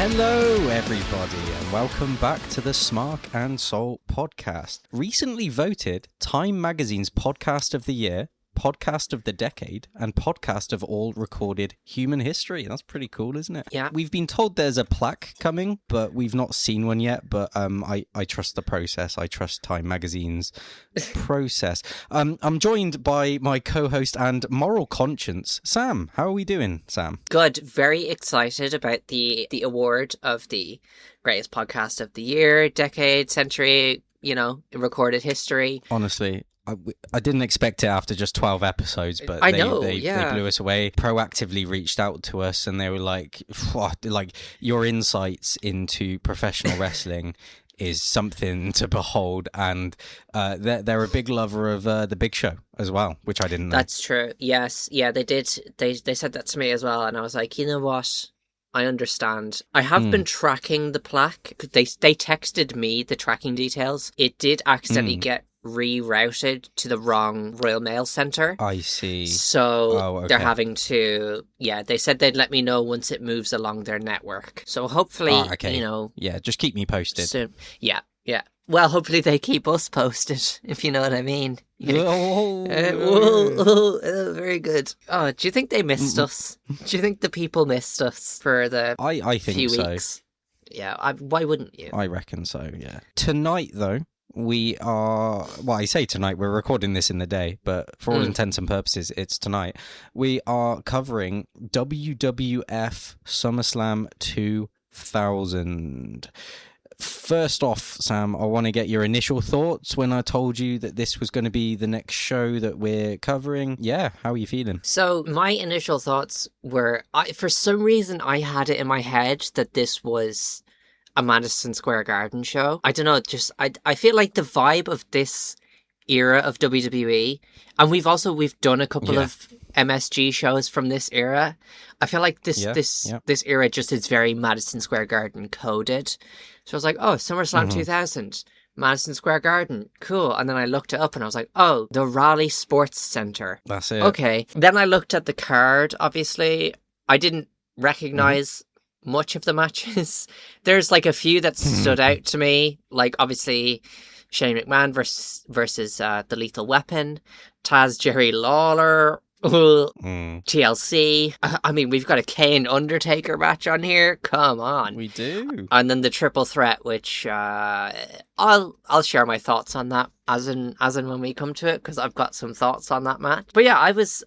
Hello, everybody, and welcome back to the Smark and Salt podcast. Recently voted Time Magazine's Podcast of the Year, Podcast of the Decade, and Podcast of all recorded human history. That's pretty cool, isn't it? Yeah. We've been told there's a plaque coming, but we've not seen one yet. But I trust the process. I trust Time Magazine's process. I'm joined by my co-host and moral conscience, Sam. How are we doing, Sam? Good. Very excited about the award of the greatest podcast of the year, decade, century, in recorded history. Honestly, I didn't expect it after just 12 episodes, but they blew us away. Proactively reached out to us, and they were like, your insights into professional wrestling is something to behold, and they're a big lover of The Big Show as well, which I didn't know. That's true. Yes. Yeah, they did. They said that to me as well, and I was like, you know what? I understand. I have been tracking the plaque. They texted me the tracking details. It did accidentally get rerouted to the wrong Royal Mail Centre. I see. So they're having to, they said they'd let me know once it moves along their network. So hopefully, Yeah, just keep me posted. Soon. Yeah. Well, hopefully they keep us posted, if you know what I mean. Very good. Oh, do you think they missed us? Do you think the people missed us for the I think few so. weeks? Yeah, why wouldn't you? I reckon so, yeah. Tonight, though, we are, I say tonight, we're recording this in the day, but for all intents and purposes, it's tonight. We are covering WWF SummerSlam 2000. First off, Sam, I want to get your initial thoughts when I told you that this was going to be the next show that we're covering. Yeah, how are you feeling? So my initial thoughts were, for some reason, I had it in my head that this was a Madison Square Garden show. I don't know, I feel like the vibe of this era of WWE, and we've done a couple of MSG shows from this era. I feel like this era just is very Madison Square Garden coded. So I was like, SummerSlam 2000, Madison Square Garden, cool. And then I looked it up and I was like, the Raleigh Sports Centre. That's it. Okay. Then I looked at the card, obviously. I didn't recognise much of the matches. There's like a few that stood out to me, like obviously Shane McMahon versus the Lethal Weapon, Taz Jerry Lawler, TLC. I mean, we've got a Kane Undertaker match on here. Come on, we do. And then the triple threat, which I'll share my thoughts on that as in when we come to it, because I've got some thoughts on that match. But yeah, I was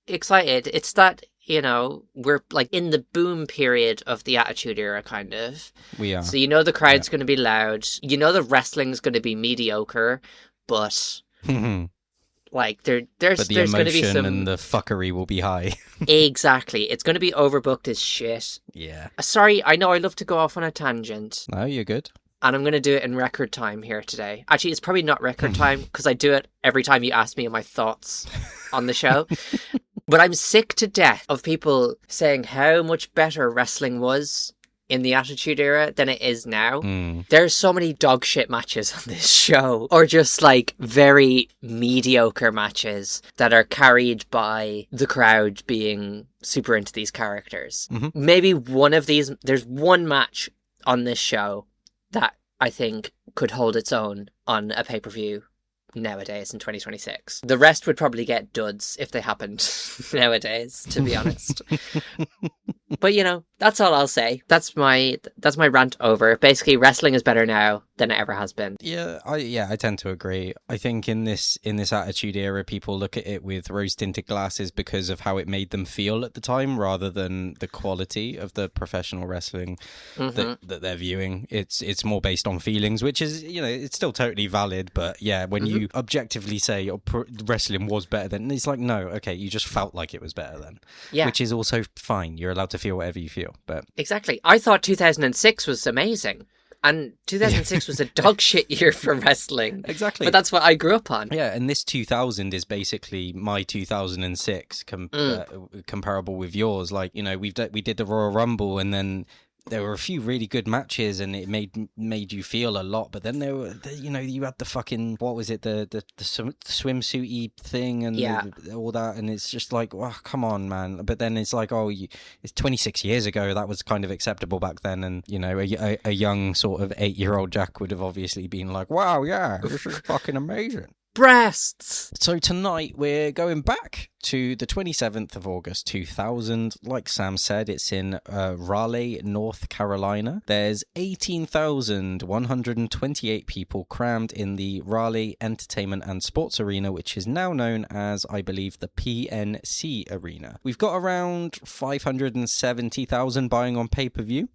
excited. It's that, we're like in the boom period of the Attitude Era, kind of. We are. So the crowd's going to be loud. The wrestling's going to be mediocre, but like there's going to be some, and the fuckery will be high. Exactly. It's going to be overbooked as shit. Yeah. Sorry, I know I love to go off on a tangent. No, you're good. And I'm going to do it in record time here today. Actually, it's probably not record time because I do it every time you ask me my thoughts on the show. But I'm sick to death of people saying how much better wrestling was in the Attitude Era than it is now. There's so many dog shit matches on this show, or just like very mediocre matches that are carried by the crowd being super into these characters. Maybe one of these, there's one match on this show that I think could hold its own on a pay-per-view nowadays in 2026. The rest would probably get duds if they happened nowadays, to be honest. But that's all I'll say. That's my rant over. Basically, wrestling is better now than it ever has been. Yeah, I tend to agree. I think in this Attitude Era, people look at it with rose-tinted glasses because of how it made them feel at the time, rather than the quality of the professional wrestling that they're viewing. It's more based on feelings, which is, it's still totally valid. But yeah, when you objectively say wrestling was better then, it's like, no, okay, you just felt like it was better then. Yeah, which is also fine. You're allowed to feel whatever you feel. But exactly, I thought 2006 was amazing. And 2006 was a dog shit year for wrestling. Exactly. But that's what I grew up on. Yeah, and this 2000 is basically my 2006 comparable with yours. Like, we did the Royal Rumble, and then there were a few really good matches, and it made you feel a lot. But then you had the fucking, what was it, the swimsuity thing and all that, and it's just like, wow, come on, man. But then it's like, it's 26 years ago. That was kind of acceptable back then, and a young sort of 8-year-old Jack would have obviously been like, wow, yeah, this is fucking amazing. Breasts! So tonight we're going back to the 27th of August 2000. Like Sam said, it's in Raleigh, North Carolina. There's 18,128 people crammed in the Raleigh Entertainment and Sports Arena, which is now known as, I believe, the PNC Arena. We've got around 570,000 buying on pay-per-view.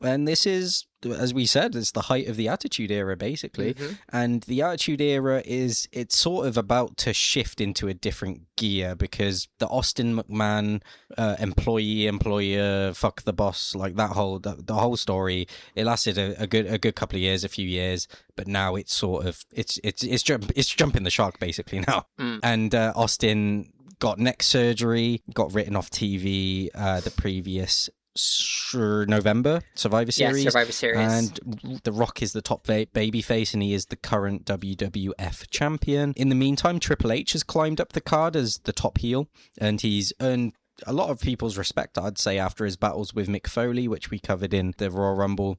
And this is, as we said, it's the height of the Attitude Era, basically. Mm-hmm. And the Attitude Era it's sort of about to shift into a different gear, because the Austin McMahon employer, fuck the boss, like the whole story, it lasted a good couple of years, a few years, but now it's sort of it's jumping the shark basically now. And Austin got neck surgery, got written off TV the previous November Survivor Series. Yeah, Survivor Series. And The Rock is the top babyface, and he is the current WWF champion. In the meantime, Triple H has climbed up the card as the top heel, and he's earned a lot of people's respect, I'd say, after his battles with Mick Foley, which we covered in the Royal Rumble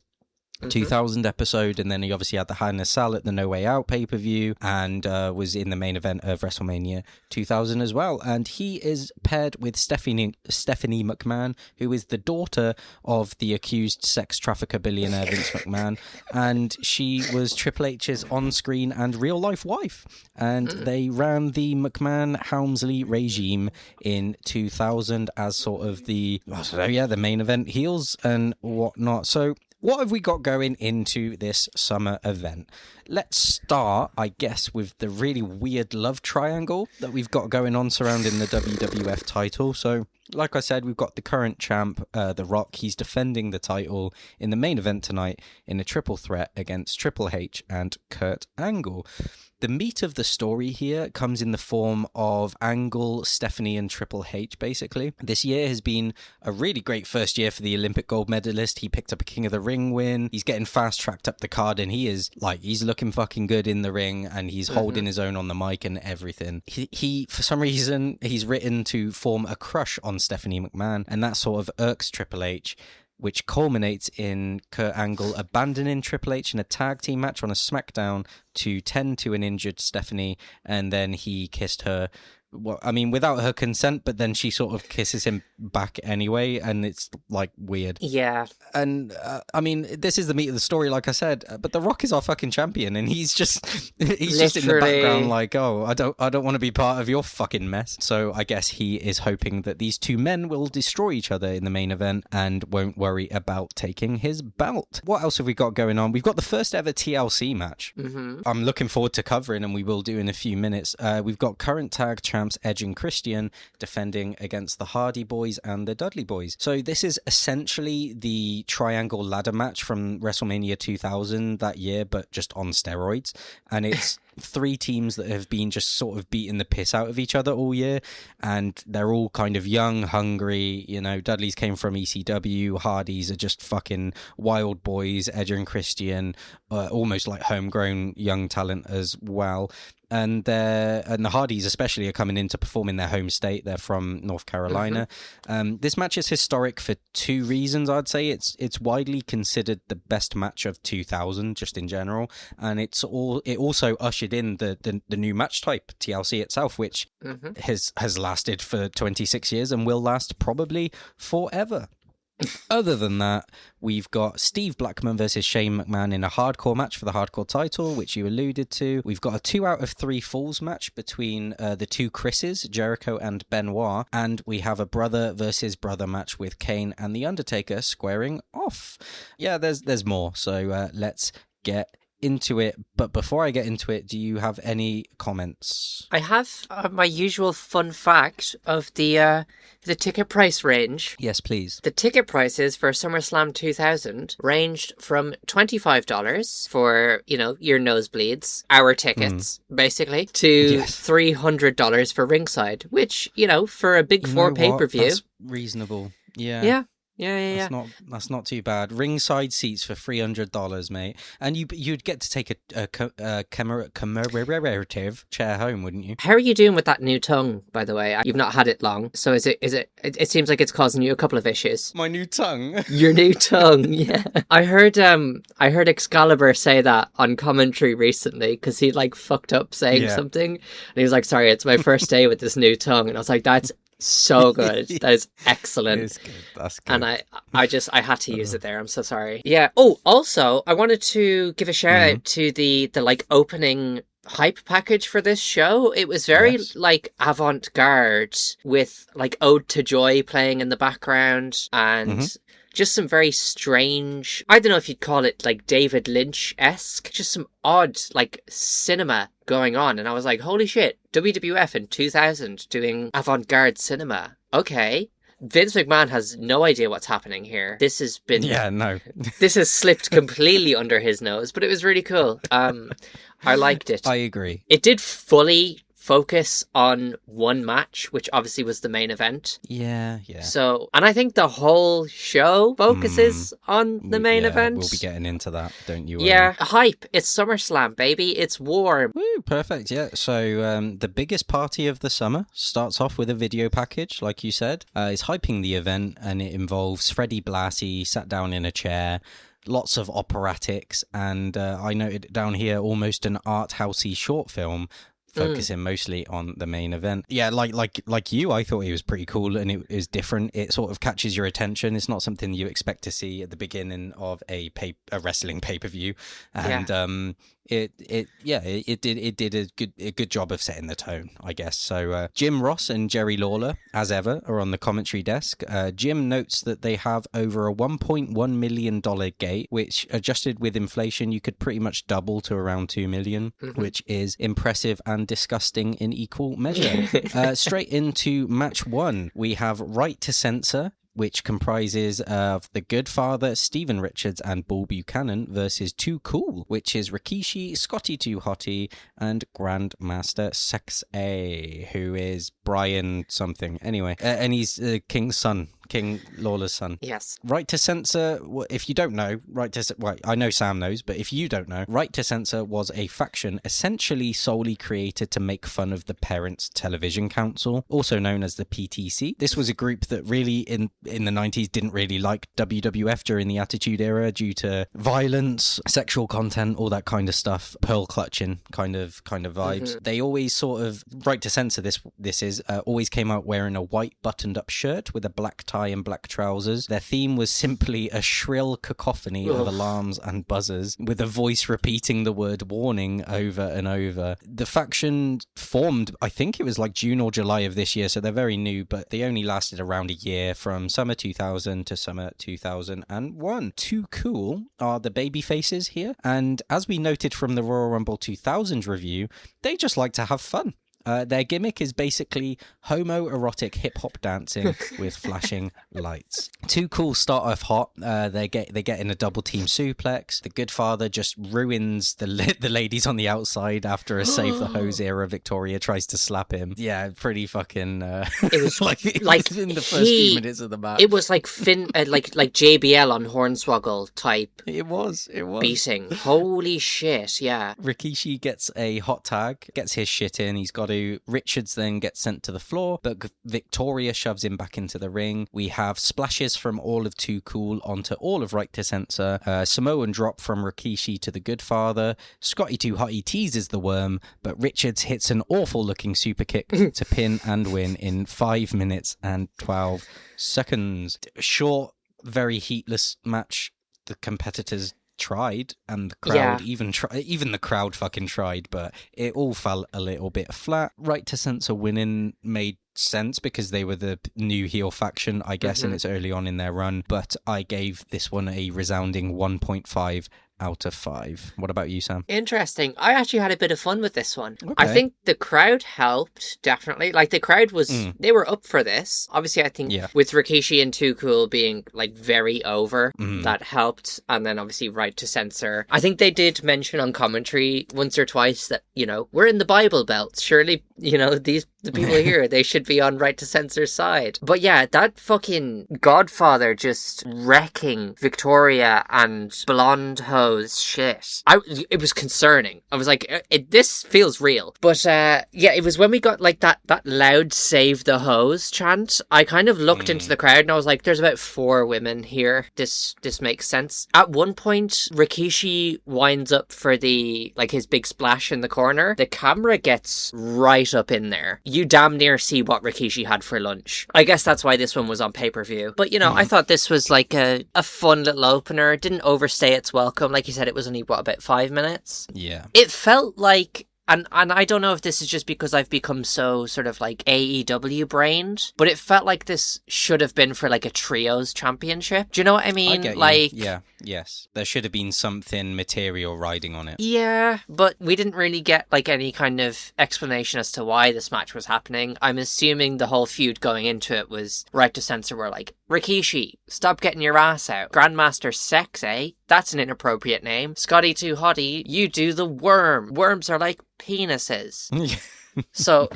2000 episode, and then he obviously had the Hell in a Cell at the No Way Out pay-per-view, and was in the main event of WrestleMania 2000 as well. And he is paired with Stephanie McMahon, who is the daughter of the accused sex trafficker billionaire Vince McMahon, and she was Triple H's on-screen and real-life wife, and they ran the McMahon-Helmsley regime in 2000 as sort of the main event heels and whatnot. So what have we got going into this summer event? Let's start, I guess, with the really weird love triangle that we've got going on surrounding the WWF title. So, like I said, we've got the current champ, The Rock. He's defending the title in the main event tonight in a triple threat against Triple H and Kurt Angle. The meat of the story here comes in the form of Angle, Stephanie, and Triple H, basically. This year has been a really great first year for the Olympic gold medalist. He picked up a King of the Ring win. He's getting fast-tracked up the card, and he's looking fucking good in the ring, and he's holding his own on the mic and everything. He, for some reason, he's written to form a crush on Stephanie McMahon, and that sort of irks Triple H, which culminates in Kurt Angle abandoning Triple H in a tag team match on a SmackDown to tend to an injured Stephanie, and then he kissed her, well, I mean, without her consent, but then she sort of kisses him back anyway, and it's, like, weird. Yeah. And, I mean, this is the meat of the story, like I said, but The Rock is our fucking champion, and he's just in the background like, oh, I don't want to be part of your fucking mess. So I guess he is hoping that these two men will destroy each other in the main event and won't worry about taking his belt. What else have we got going on? We've got the first ever TLC match. I'm looking forward to covering, and we will do in a few minutes. We've got current tag champs Edge and Christian defending against the Hardy Boys and the Dudley Boys. So this is essentially the triangle ladder match from WrestleMania 2000 that year, but just on steroids. And it's three teams that have been just sort of beating the piss out of each other all year, and they're all kind of young, hungry. Dudley's came from ECW, Hardys are just fucking wild boys, Edge and Christian, almost like homegrown young talent as well. And the Hardys especially are coming in to perform in their home state. They're from North Carolina. This match is historic for two reasons, I'd say. It's widely considered the best match of 2000, just in general, and it also ushered in the new match type, TLC itself, which has lasted for 26 years and will last probably forever. Other than that, we've got Steve Blackman versus Shane McMahon in a hardcore match for the hardcore title, which you alluded to. We've got a 2 out of 3 falls match between the two Chris's, Jericho and Benoit, and we have a brother versus brother match with Kane and The Undertaker squaring off. Yeah, there's more, so let's get into it. But before I get into it, do you have any comments? I have my usual fun fact of the ticket price range. Yes, please. The ticket prices for SummerSlam 2000 ranged from $25 for, your nosebleeds, our tickets, basically, to $300 for ringside, which, for a Big Four pay-per-view. That's reasonable. Yeah. Yeah. Yeah. That's not too bad. Ringside seats for $300, mate, and you'd get to take a commemorative chair home, wouldn't you? How are you doing with that new tongue, by the way? You've not had it long, so it seems like it's causing you a couple of issues. My new tongue. Your new tongue, yeah. I heard Excalibur say that on commentary recently because he like fucked up saying something, and he was like, "Sorry, it's my first day with this new tongue," and I was like, "That's so good. That is excellent." It's good. That's good. And I had to use it there. I'm so sorry. Yeah. Oh, also, I wanted to give a shout out to the like opening hype package for this show. It was very like avant-garde with like Ode to Joy playing in the background and just some very strange, I don't know if you'd call it like David Lynch-esque, just some odd like cinema going on. And I was like, holy shit, WWF in 2000 doing avant-garde cinema. Okay. Vince McMahon has no idea what's happening here. This has been... Yeah, no. This has slipped completely under his nose, but it was really cool. I liked it. I agree. It did fully focus on one match, which obviously was the main event. Yeah. So, and I think the whole show focuses on the main event. We'll be getting into that, don't you? Yeah, hype. It's SummerSlam, baby. It's warm. Woo, perfect. Yeah. So the biggest party of the summer starts off with a video package, like you said. It's hyping the event, and it involves Freddie Blassie sat down in a chair. Lots of operatics, and I noted down here almost an art housey short film, focusing mostly on the main event. Yeah, like you, I thought it was pretty cool, and it is different. It sort of catches your attention. It's not something you expect to see at the beginning of a wrestling pay-per-view, and it did a good job of setting the tone, I guess. So Jim Ross and Jerry Lawler, as ever, are on the commentary desk. Jim notes that they have over a $1.1 million gate, which adjusted with inflation, you could pretty much double to around $2 million, which is impressive and disgusting in equal measure. Straight into match one, we have Right to Censor, which comprises of The Good Father, Steven Richards, and Bull Buchanan versus Too Cool, which is Rikishi, Scotty Too Hotty, and Grandmaster Sexay, who is Brian something. Anyway, and he's King's son. King Lawler's son. Yes. Right to Censor, if you don't know, I know Sam knows, but if you don't know, Right to Censor was a faction essentially solely created to make fun of the Parents Television Council, also known as the PTC. This was a group that really in the 90s didn't really like WWF during the Attitude Era due to violence, sexual content, all that kind of stuff, pearl clutching kind of vibes. They always sort of, Right to Censor, this is always came out wearing a white buttoned up shirt with a black tie and black trousers. Their theme was simply a shrill cacophony of alarms and buzzers, with a voice repeating the word warning over and over. The faction formed, I think it was like June or July of this year, so they're very new, but they only lasted around a year, from summer 2000 to summer 2001. Too Cool are the baby faces here, and as we noted from the Royal Rumble 2000 review, they just like to have fun. Their gimmick is basically homoerotic hip-hop dancing with flashing lights. Too Cool start off hot. They get in a double team suplex. The Good Father just ruins the ladies on the outside after a Save the Hose era Victoria tries to slap him. Yeah, pretty fucking... It was like in the first few minutes of the match. It was like like JBL on Hornswoggle type. It was. Beating. Holy shit, yeah. Rikishi gets a hot tag, gets his shit in. He's got to... Richards then gets sent to the floor, but Victoria shoves him back into the ring. We have splashes from all of Too Cool onto all of Right to Censor. Samoan drop from Rikishi to the Good Father. Scotty Too Hotty teases the worm, but Richards hits an awful looking super kick to pin and win in 5 minutes and 12 seconds. Short, very heatless match. The competitors tried, and the crowd even the crowd fucking tried, but it all fell a little bit flat. Right to Censor winning made sense because they were the new heel faction, I guess, and it's early on in their run, but I gave this one a resounding 1.5 out of 5. What about you, Sam? Interesting. I actually had a bit of fun with this one. Okay. I think the crowd helped, definitely. Like, the crowd was, they were up for this. Obviously, I think with Rikishi and Too Cool being, like, very over, that helped. And then, obviously, Right to Censor. I think they did mention on commentary once or twice that, you know, we're in the Bible Belt. Surely, you know, these The people here, they should be on Right to Censor's side. But yeah, that fucking Godfather just wrecking Victoria and Blonde Ho's shit. It was concerning. I was like, this feels real. But yeah, it was when we got like that loud "Save the Hose" chant. I kind of looked into the crowd and I was like, there's about 4 women here. This makes sense. At one point, Rikishi winds up for his big splash in the corner. The camera gets right up in there. You damn near see what Rikishi had for lunch. I guess that's why this one was on pay-per-view. But, I thought this was like a fun little opener. It didn't overstay its welcome. Like you said, it was only, about 5 minutes? Yeah. It felt like... And I don't know if this is just because I've become so sort of like AEW brained, but it felt like this should have been for like a trios championship. Do you know what I mean? I get you. Like, yeah, yes. There should have been something material riding on it. Yeah, but we didn't really get like any kind of explanation as to why this match was happening. I'm assuming the whole feud going into it was Right to Censor were like, Rikishi, stop getting your ass out. Grandmaster Sex, eh? That's an inappropriate name. Scotty Too Hottie, you do the worm. Worms are like penises. So,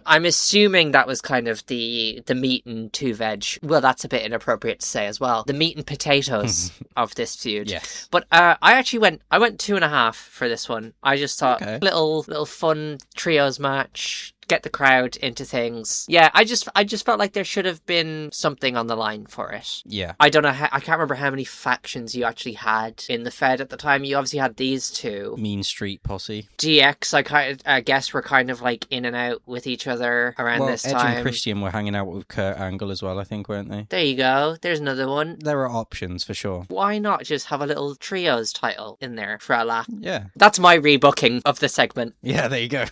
I'm assuming that was kind of the meat and 2-veg. Well, that's a bit inappropriate to say as well. The meat and potatoes of this feud. Yes. But I went 2.5 for this one. I just thought little fun trios match. Get the crowd into things. Yeah, I just felt like there should have been something on the line for it. Yeah. I don't know, I can't remember how many factions you actually had in the Fed at the time. You obviously had these 2. Mean Street Posse. DX, I guess, were kind of like in and out with each other around this time. Edge and Christian were hanging out with Kurt Angle as well, I think, weren't they? There you go. There's another one. There are options for sure. Why not just have a little trios title in there for a laugh? Yeah. That's my rebooking of the segment. Yeah, there you go.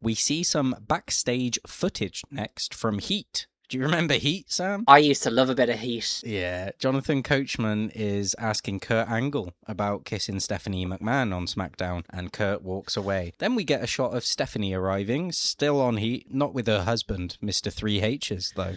We see some backstage footage next from Heat. Do you remember Heat, Sam? I used to love a bit of Heat. Yeah. Jonathan Coachman is asking Kurt Angle about kissing Stephanie McMahon on SmackDown, and Kurt walks away. Then we get a shot of Stephanie arriving, still on Heat, not with her husband, Mr. 3H's, though.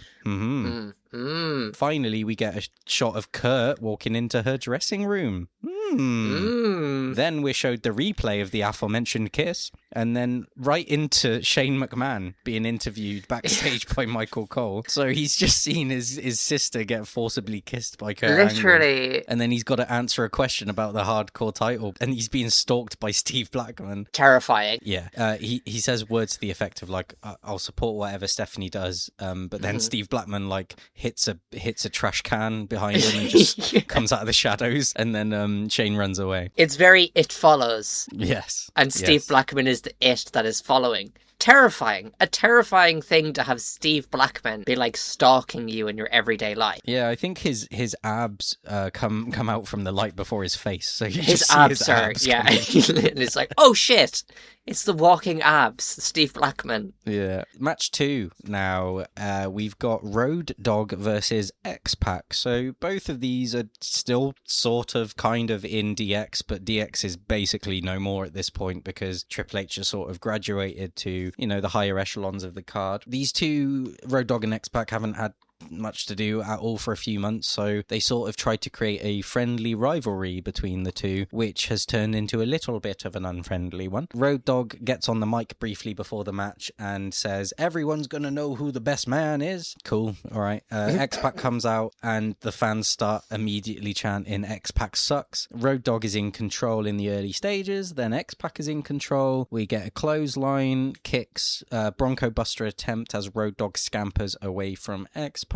Finally, we get a shot of Kurt walking into her dressing room. Then we're showed the replay of the aforementioned kiss, and then right into Shane McMahon being interviewed backstage by Michael Cole. So he's just seen his sister get forcibly kissed by Kurt Literally. Angle. And then he's got to answer a question about the hardcore title, and he's being stalked by Steve Blackman. Terrifying. Yeah. He says words to the effect of like, I'll support whatever Stephanie does, but then Steve Blackman like hits a trash can behind him and just comes out of the shadows, and then Shane runs away. It's very It Follows. Yes. And Steve Blackman is the it that is following. Terrifying. A terrifying thing to have Steve Blackman be like stalking you in your everyday life. Yeah, I think his abs come out from the light before his face. So you his just see abs his are, abs yeah. coming. And it's like, oh shit. It's the walking abs, Steve Blackman. Yeah. Match 2 now. We've got Road Dogg versus X-Pac. So both of these are still sort of kind of in DX, but DX is basically no more at this point because Triple H has sort of graduated to, the higher echelons of the card. These two, Road Dogg and X-Pac, haven't had much to do at all for a few months, so they sort of tried to create a friendly rivalry between the two, which has turned into a little bit of an unfriendly one. Road Dogg gets on the mic briefly before the match and says, everyone's gonna know who the best man is. Cool, alright. X-Pac comes out and the fans start immediately chanting, X-Pac sucks. Road Dogg is in control in the early stages, then X-Pac is in control. We get a clothesline, kicks, Bronco Buster attempt as Road Dogg scampers away from X-Pac.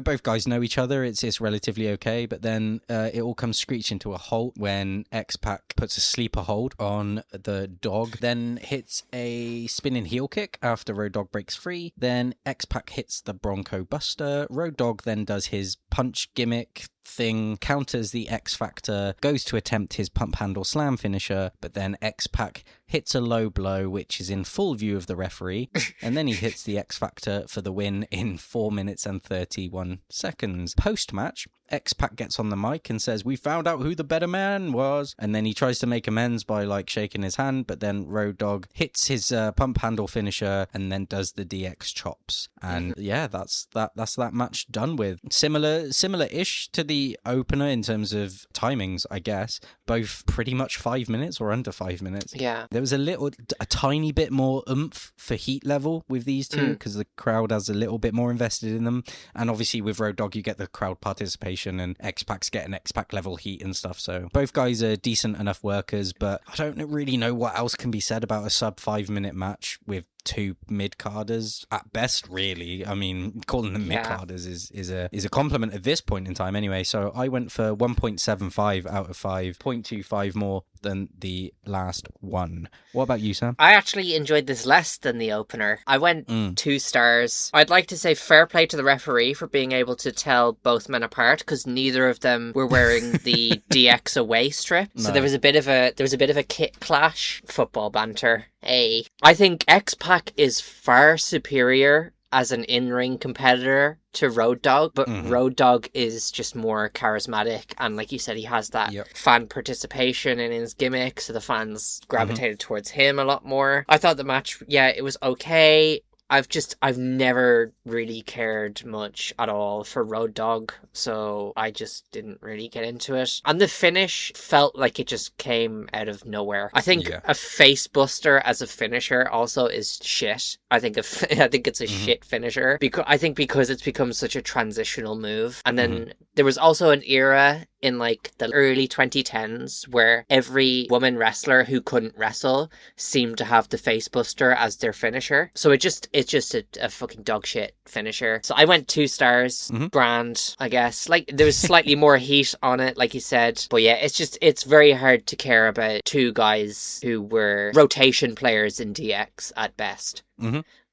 Both guys know each other. It's relatively okay, but then it all comes screeching to a halt when X-Pac puts a sleeper hold on the dog, then hits a spinning heel kick after Road Dogg breaks free. Then X-Pac hits the Bronco Buster. Road Dogg then does his punch gimmick thing, counters the X Factor, goes to attempt his pump handle slam finisher, but then X-Pac hits a low blow, which is in full view of the referee, and then he hits the X Factor for the win in 4 minutes and 31 seconds. Post-match, X-Pac gets on the mic and says, "We found out who the better man was," and then he tries to make amends by like shaking his hand, but then Road Dogg hits his pump handle finisher and then does the DX chops, and yeah, that's that match done with. Similar-ish to the opener in terms of timings, I guess. Both pretty much 5 minutes or under 5 minutes. Yeah, there was a tiny bit more oomph for heat level with these two because the crowd has a little bit more invested in them, and obviously with Road Dogg you get the crowd participation, and X-Pac's getting X-Pac level heat and stuff. So both guys are decent enough workers, but I don't really know what else can be said about a sub 5 minute match with two mid-carders at best, really. I mean, calling them mid-carders is a compliment at this point in time anyway. So I went for 1.75 out of 5, 0.25 more than the last one. What about you, Sam? I actually enjoyed this less than the opener. I went 2 stars. I'd like to say fair play to the referee for being able to tell both men apart, because neither of them were wearing the DX away strip. So there was a bit of a kit clash, football banter. I think X-Pac is far superior as an in-ring competitor to Road Dogg, but Road Dogg is just more charismatic, and like you said, he has that fan participation in his gimmick, so the fans gravitated towards him a lot more. I thought the match, it was okay. I've never really cared much at all for Road Dogg, so I just didn't really get into it. And the finish felt like it just came out of nowhere. I think a face buster as a finisher also is shit. I think it's a shit finisher because it's become such a transitional move. And then there was also an era in like the early 2010s where every woman wrestler who couldn't wrestle seemed to have the face buster as their finisher. So it's just a fucking dog shit finisher. So I went 2 stars. Grand, I guess. Like, there was slightly more heat on it, like you said. But yeah, it's very hard to care about two guys who were rotation players in DX at best.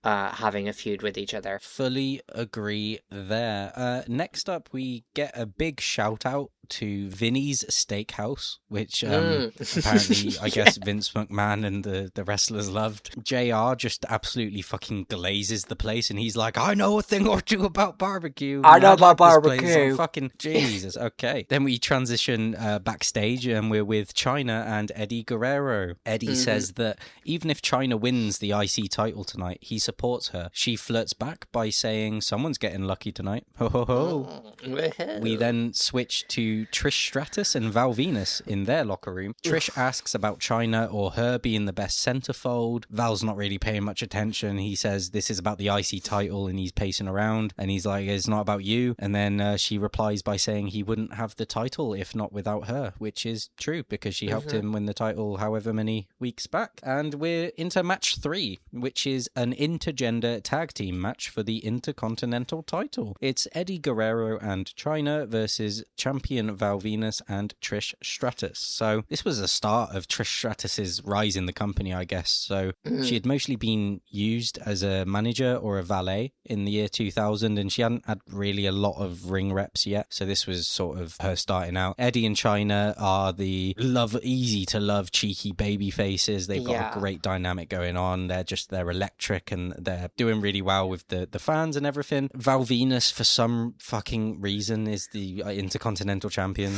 Having a feeud with each other. Fully agree there. Next up, we get a big shout out to Vinny's Steakhouse, which apparently I guess Vince McMahon and the wrestlers loved. JR just absolutely fucking glazes the place, and he's like, "I know a thing or two about barbecue. I know about barbecue." Fucking Jesus. Okay. Then we transition backstage, and we're with Chyna and Eddie Guerrero. Eddie says that even if Chyna wins the IC title tonight, he supports her. She flirts back by saying, "Someone's getting lucky tonight." Ho ho ho. We then switch to Trish Stratus and Val Venus in their locker room. Trish asks about Chyna or her being the best centerfold. Val's not really paying much attention. He says this is about the IC title, and he's pacing around, and he's like, "It's not about you." And then she replies by saying he wouldn't have the title if not without her, which is true because she helped him win the title however many weeks back. And we're into match 3, which is an intergender tag team match for the Intercontinental title. It's Eddie Guerrero and Chyna versus champion Val Venus and Trish Stratus. So this was the start of Trish Stratus's rise in the company, I guess. So she had mostly been used as a manager or a valet in the year 2000, and she hadn't had really a lot of ring reps yet. So this was sort of her starting out. Eddie and Chyna are the easy to love, cheeky baby faces. They've got a great dynamic going on. They're electric, and they're doing really well with the fans and everything. Val Venus, for some fucking reason, is the Intercontinental champion.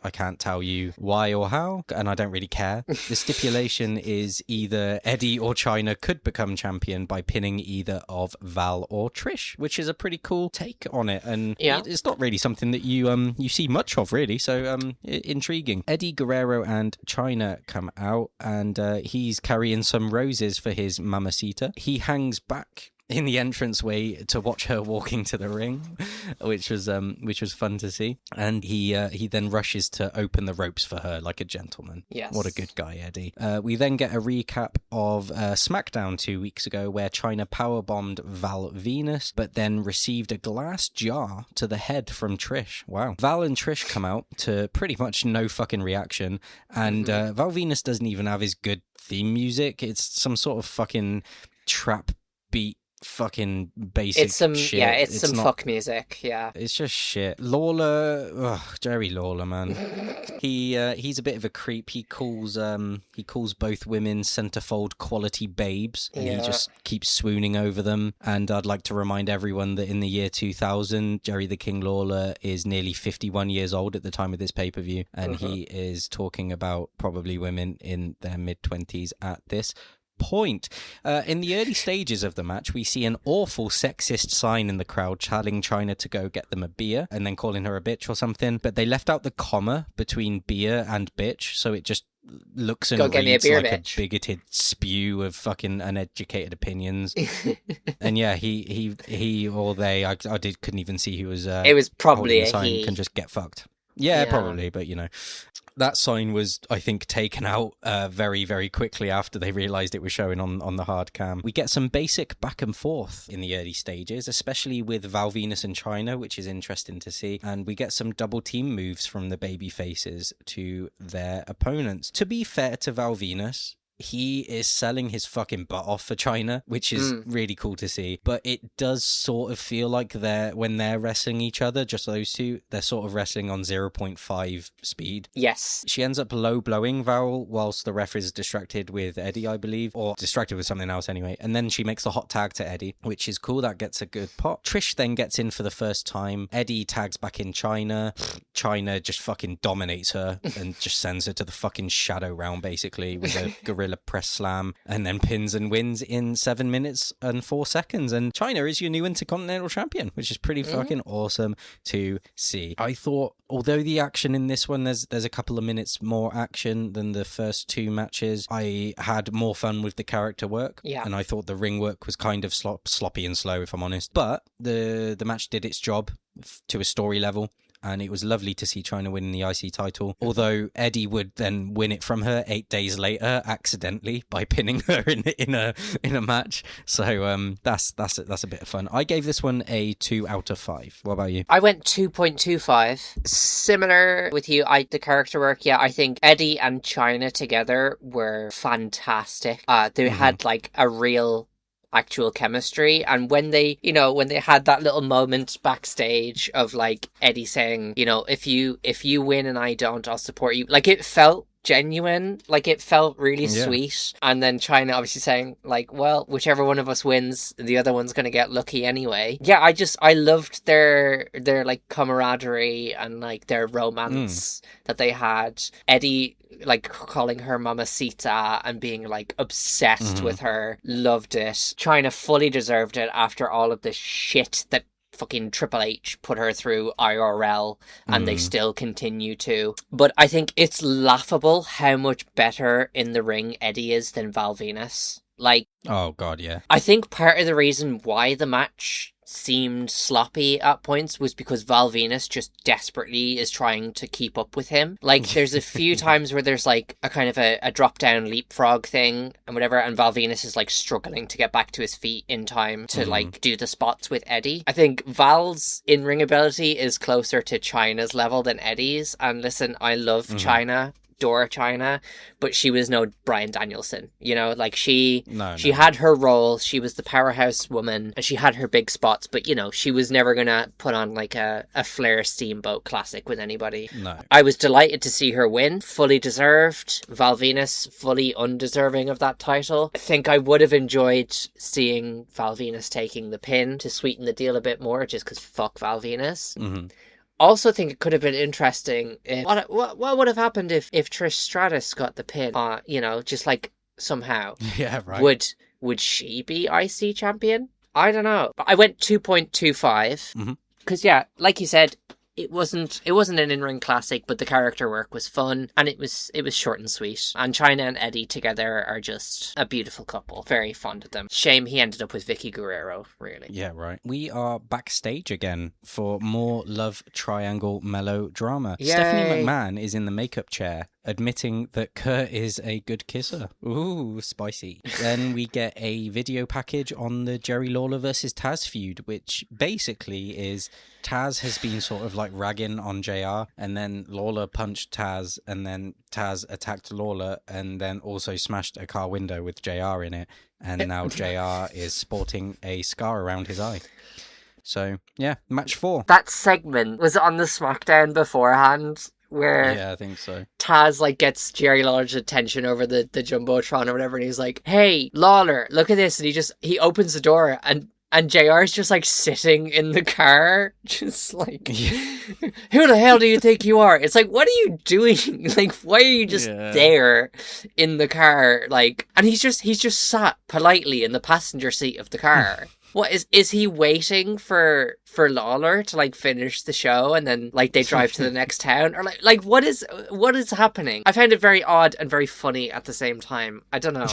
I can't tell you why or how, and I don't really care. The stipulation is either Eddie or Chyna could become champion by pinning either of Val or Trish, which is a pretty cool take on it, and it's not really something that you see much of, really, so intriguing. Eddie Guerrero and Chyna come out, and he's carrying some roses for his mamacita. He hangs back in the entranceway to watch her walking to the ring, which was fun to see. And he then rushes to open the ropes for her like a gentleman. Yes. What a good guy, Eddie. We then get a recap of SmackDown 2 weeks ago, where Chyna powerbombed Val Venus, but then received a glass jar to the head from Trish. Wow. Val and Trish come out to pretty much no fucking reaction, and Val Venus doesn't even have his good theme music. It's some sort of fucking trap beat fucking basic shit. It's some fuck music, yeah. It's just shit. Lawler, Jerry Lawler, man. He's a bit of a creep. He calls both women centerfold quality babes, and he just keeps swooning over them. And I'd like to remind everyone that in the year 2000, Jerry the King Lawler is nearly 51 years old at the time of this pay-per-view, and he is talking about probably women in their mid-20s at this point. In the early stages of the match, we see an awful sexist sign in the crowd telling China to go get them a beer and then calling her a bitch or something, but they left out the comma between beer and bitch, so it just looks and reads like a bigoted spew of fucking uneducated opinions. And yeah, he or they, I couldn't even see who was it was probably a he. Can just get fucked. Yeah, probably, but you know. That sign was, I think, taken out very, very quickly after they realised it was showing on the hard cam. We get some basic back and forth in the early stages, especially with Val Venus and Chyna, which is interesting to see. And we get some double team moves from the baby faces to their opponents. To be fair to Val Venus, he is selling his fucking butt off for Chyna, which is really cool to see. But it does sort of feel like when they're wrestling each other, just those two, they're sort of wrestling on 0.5 speed. Yes. She ends up low blowing Val whilst the ref is distracted with Eddie, I believe, or distracted with something else anyway. And then she makes the hot tag to Eddie, which is cool. That gets a good pop. Trish then gets in for the first time. Eddie tags back in Chyna. Chyna just fucking dominates her and just sends her to the fucking shadow round, basically, with a gorilla press slam, and then pins and wins in 7 minutes and 4 seconds. And Chyna is your new Intercontinental Champion, which is pretty fucking awesome to see. I thought, although the action in this one, there's a couple of minutes more action than the first two matches, I had more fun with the character work. Yeah. And I thought the ring work was kind of sloppy and slow, if I'm honest. But the match did its job to a story level. And it was lovely to see Chyna win the IC title. Although Eddie would then win it from her 8 days later, accidentally, by pinning her in a match. So that's a bit of fun. I gave this one a 2 out of 5. What about you? I went 2.25. Similar with you. The character work. Yeah, I think Eddie and Chyna together were fantastic. They had like a real actual chemistry, and when they had that little moment backstage of like Eddie saying, if you win and I don't, I'll support you, like it felt genuine, like it felt really sweet. And then Chyna obviously saying like, well, whichever one of us wins, the other one's gonna get lucky anyway. Yeah, I loved their like camaraderie and like their romance that they had. Eddie like calling her Mamacita and being like obsessed with her. Loved it. Chyna fully deserved it after all of the shit that fucking Triple H put her through IRL, and they still continue to. But I think it's laughable how much better in the ring Eddie is than Val Venus. Like, oh god, yeah. I think part of the reason why the match seemed sloppy at points was because Val Venus just desperately is trying to keep up with him. Like, there's a few times where there's like a kind of a drop down leapfrog thing and whatever, and Val Venus is like struggling to get back to his feet in time to like do the spots with Eddie. I think Val's in-ring ability is closer to Chyna's level than Eddie's, and listen, I love Chyna. Adore Chyna, but she was no Bryan Danielson, like she had her role, she was the powerhouse woman, and she had her big spots, but she was never gonna put on like a Flair Steamboat classic with anybody. No. I was delighted to see her win, fully deserved. Val Venus fully undeserving of that title. I think I would have enjoyed seeing Val Venus taking the pin to sweeten the deal a bit more, just because fuck Val Venus. Also think it could have been interesting if, what would have happened if Trish Stratus got the pin, just like somehow. Yeah, right. Would she be IC champion? I don't know. I went 2.25 because like you said, it wasn't an in-ring classic, but the character work was fun, and it was short and sweet. And Chyna and Eddie together are just a beautiful couple. Very fond of them. Shame he ended up with Vicky Guerrero, really. Yeah, right. We are backstage again for more love triangle melodrama. Yay. Stephanie McMahon is in the makeup chair admitting that Kurt is a good kisser. Ooh, spicy. Then we get a video package on the Jerry Lawler versus Taz feud, which basically is Taz has been sort of like ragging on JR, and then Lawler punched Taz, and then Taz attacked Lawler, and then also smashed a car window with JR in it, and now JR is sporting a scar around his eye. So, yeah, match 4. That segment was on the SmackDown beforehand, where Yeah, I think so. Taz like gets Jerry Lawler's attention over the Jumbotron or whatever, and he's like, "Hey, Lawler, look at this!" And he opens the door, and JR's just like sitting in the car, just like, "Who the hell do you think you are?" It's like, what are you doing? Like, why are you just there in the car? Like, and he's just sat politely in the passenger seat of the car. What is he waiting for Lawler to like finish the show and then like they drive to the next town, or like what is happening? I found it very odd and very funny at the same time. I don't know.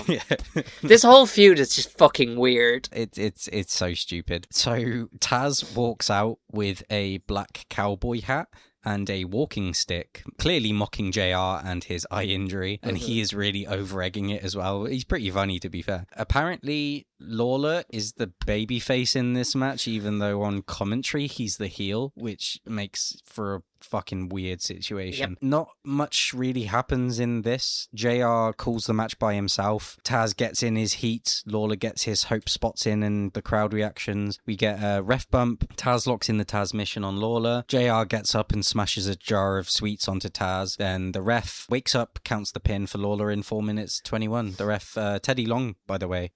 This whole feud is just fucking weird. It's so stupid. So Taz walks out with a black cowboy hat and a walking stick, clearly mocking JR and his eye injury, and he is really over-egging it as well. He's pretty funny, to be fair. Apparently, Lawler is the babyface in this match, even though on commentary he's the heel, which makes for a fucking weird situation. Yep. Not much really happens in this. JR calls the match by himself. Taz gets in his heat. Lawler gets his hope spots in and the crowd reactions. We get a ref bump. Taz locks in the Taz mission on Lawler. JR gets up and smashes a jar of sweets onto Taz. Then the ref wakes up, counts the pin for Lawler in 4 minutes 21. The ref, Teddy Long, by the way.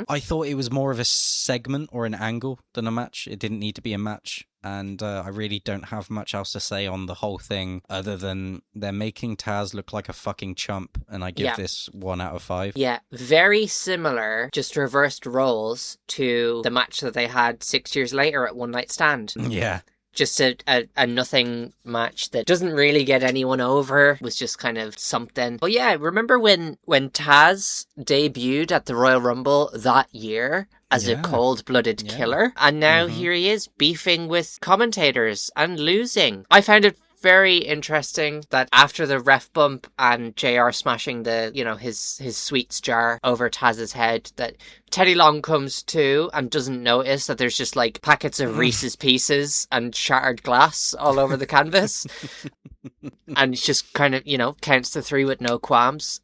I thought it was more of a segment or an angle than a match. It didn't need to be a match. And I really don't have much else to say on the whole thing other than they're making Taz look like a fucking chump, and I give this 1 out of 5. Yeah, very similar, just reversed roles to the match that they had 6 years later at One Night Stand. Yeah. Just a nothing match that doesn't really get anyone over, was just kind of something. But yeah, remember when Taz debuted at the Royal Rumble that year as a cold-blooded killer? And now here he is beefing with commentators and losing. I found it very interesting that after the ref bump and JR smashing the, his sweets jar over Taz's head, that Teddy Long comes to and doesn't notice that there's just like packets of Reese's Pieces and shattered glass all over the canvas. And it's just kind of, counts to 3 with no qualms.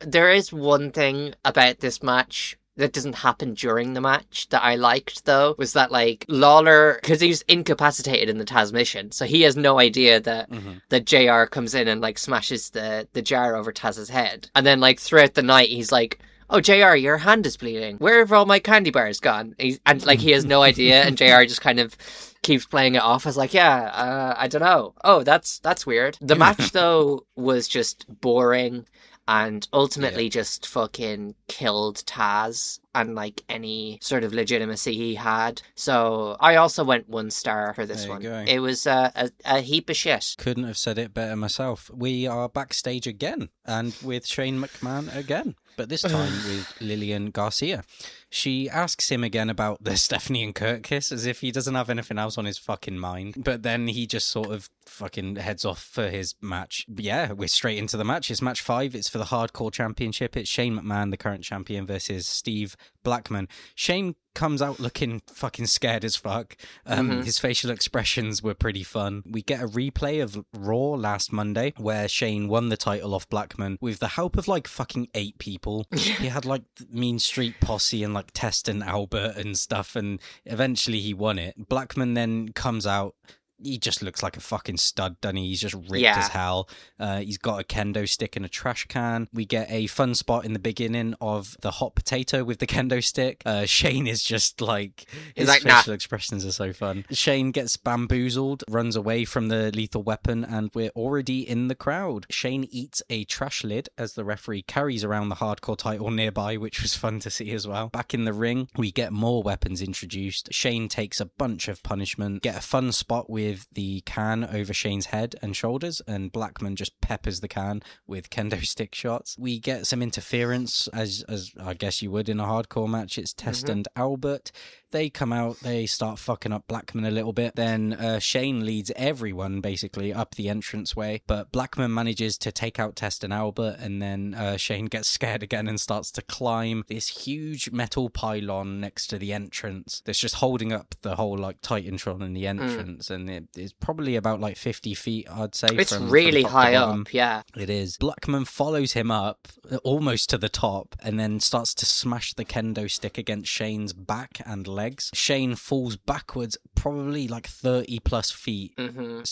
There is one thing about this match that doesn't happen during the match that I liked, though, was that, like, Lawler, because he was incapacitated in the Taz mission, so he has no idea that that JR comes in and, like, smashes the jar over Taz's head. And then, like, throughout the night, he's like, "Oh, JR, your hand is bleeding. Where have all my candy bars gone?" He has no idea, and JR just kind of keeps playing it off as like, I don't know. Oh, that's weird. The match, though, was just boring. And ultimately just fucking killed Taz and like any sort of legitimacy he had. So I also went 1 star for this one. It was a heap of shit. Couldn't have said it better myself. We are backstage again, and with Shane McMahon again, but this time with Lillian Garcia. She asks him again about the Stephanie and Kurt kiss, as if he doesn't have anything else on his fucking mind. But then he just sort of fucking heads off for his match. But yeah, we're straight into the match. It's match 5. It's for the Hardcore Championship. It's Shane McMahon, the current champion, versus Steve Blackman. Shane comes out looking fucking scared as fuck. His facial expressions were pretty fun. We get a replay of Raw last Monday where Shane won the title off Blackman with the help of like fucking 8 people. He had like Mean Street Posse and like Test and Albert and stuff, and eventually he won it. Blackman then comes out. He just looks like a fucking stud, doesn't he? He's just ripped as hell. He's got a kendo stick and a trash can. We get a fun spot in the beginning of the hot potato with the kendo stick. Shane is just like... His facial expressions are so fun. Shane gets bamboozled, runs away from the lethal weapon, and we're already in the crowd. Shane eats a trash lid as the referee carries around the hardcore title nearby, which was fun to see as well. Back in the ring, we get more weapons introduced. Shane takes a bunch of punishment. Get a fun spot with with the can over Shane's head and shoulders, and Blackman just peppers the can with kendo stick shots. We get some interference, as I guess you would in a hardcore match. It's Test and Albert. They come out, they start fucking up Blackman a little bit. Then Shane leads everyone basically up the entranceway, but Blackman manages to take out Test and Albert, and then Shane gets scared again and starts to climb this huge metal pylon next to the entrance that's just holding up the whole like Titantron in the entrance, and it's probably about like 50 feet, I'd say. It's from really top high to bottom. up, yeah. It is. Blackman follows him up almost to the top and then starts to smash the kendo stick against Shane's back and legs. Shane falls backwards probably like 30 plus feet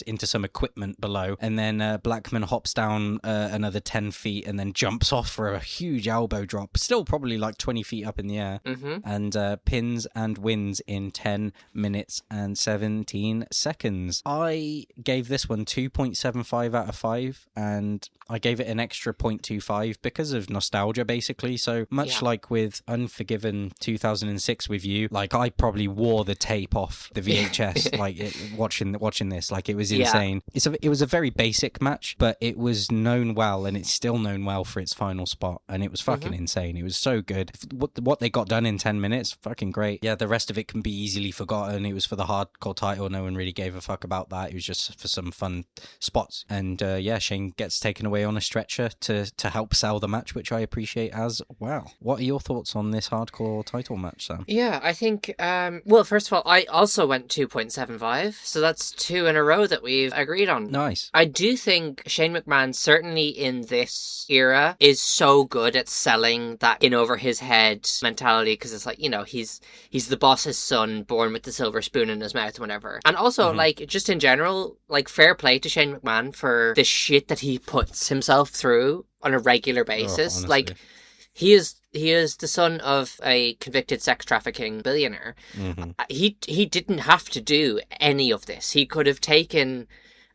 into some equipment below, and then Blackman hops down another 10 feet and then jumps off for a huge elbow drop, still probably like 20 feet up in the air, and pins and wins in 10 minutes and 17 seconds. I gave this one 2.75 out of 5, and I gave it an extra 0.25 because of nostalgia, basically. So much like with Unforgiven 2006 with you, like I probably wore the tape off the VHS, like watching this, like it was insane. It was a very basic match, but it was known well, and it's still known well for its final spot, and it was fucking insane. It was so good. What they got done in 10 minutes, fucking great. Yeah, the rest of it can be easily forgotten. It was for the hardcore title. No one really gave a fuck about that. It was just for some fun spots. And Shane gets taken away on a stretcher to help sell the match, which I appreciate as well. What are your thoughts on this hardcore title match, Sam? Yeah, I think, well, first of all, I also went 2.75, so that's 2 in a row that we've agreed on. Nice. I do think Shane McMahon, certainly in this era, is so good at selling that in over his head mentality, because it's like, you know, he's the boss's son, born with the silver spoon in his mouth, whatever. And also, like, just in general, like, fair play to Shane McMahon for the shit that he puts himself through on a regular basis. Like, he is the son of a convicted sex trafficking billionaire. He didn't have to do any of this. He could have taken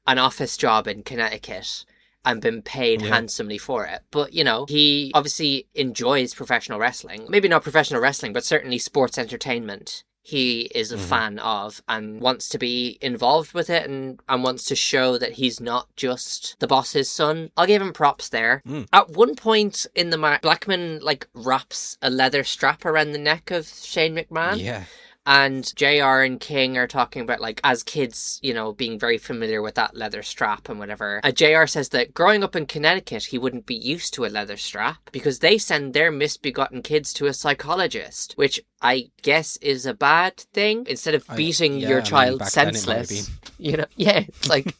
an office job in Connecticut and been paid handsomely for it. But, you know, he obviously enjoys professional wrestling. Maybe not professional wrestling, but certainly sports entertainment. He is a fan of and wants to be involved with it and wants to show that he's not just the boss's son. I'll give him props there. At one point in the match, Blackman like wraps a leather strap around the neck of Shane McMahon. Yeah. And JR and King are talking about, like, as kids, you know, being very familiar with that leather strap and whatever. JR says that growing up in Connecticut, he wouldn't be used to a leather strap because they send their misbegotten kids to a psychologist, which I guess is a bad thing. Instead of beating your child senseless, you know, it's like...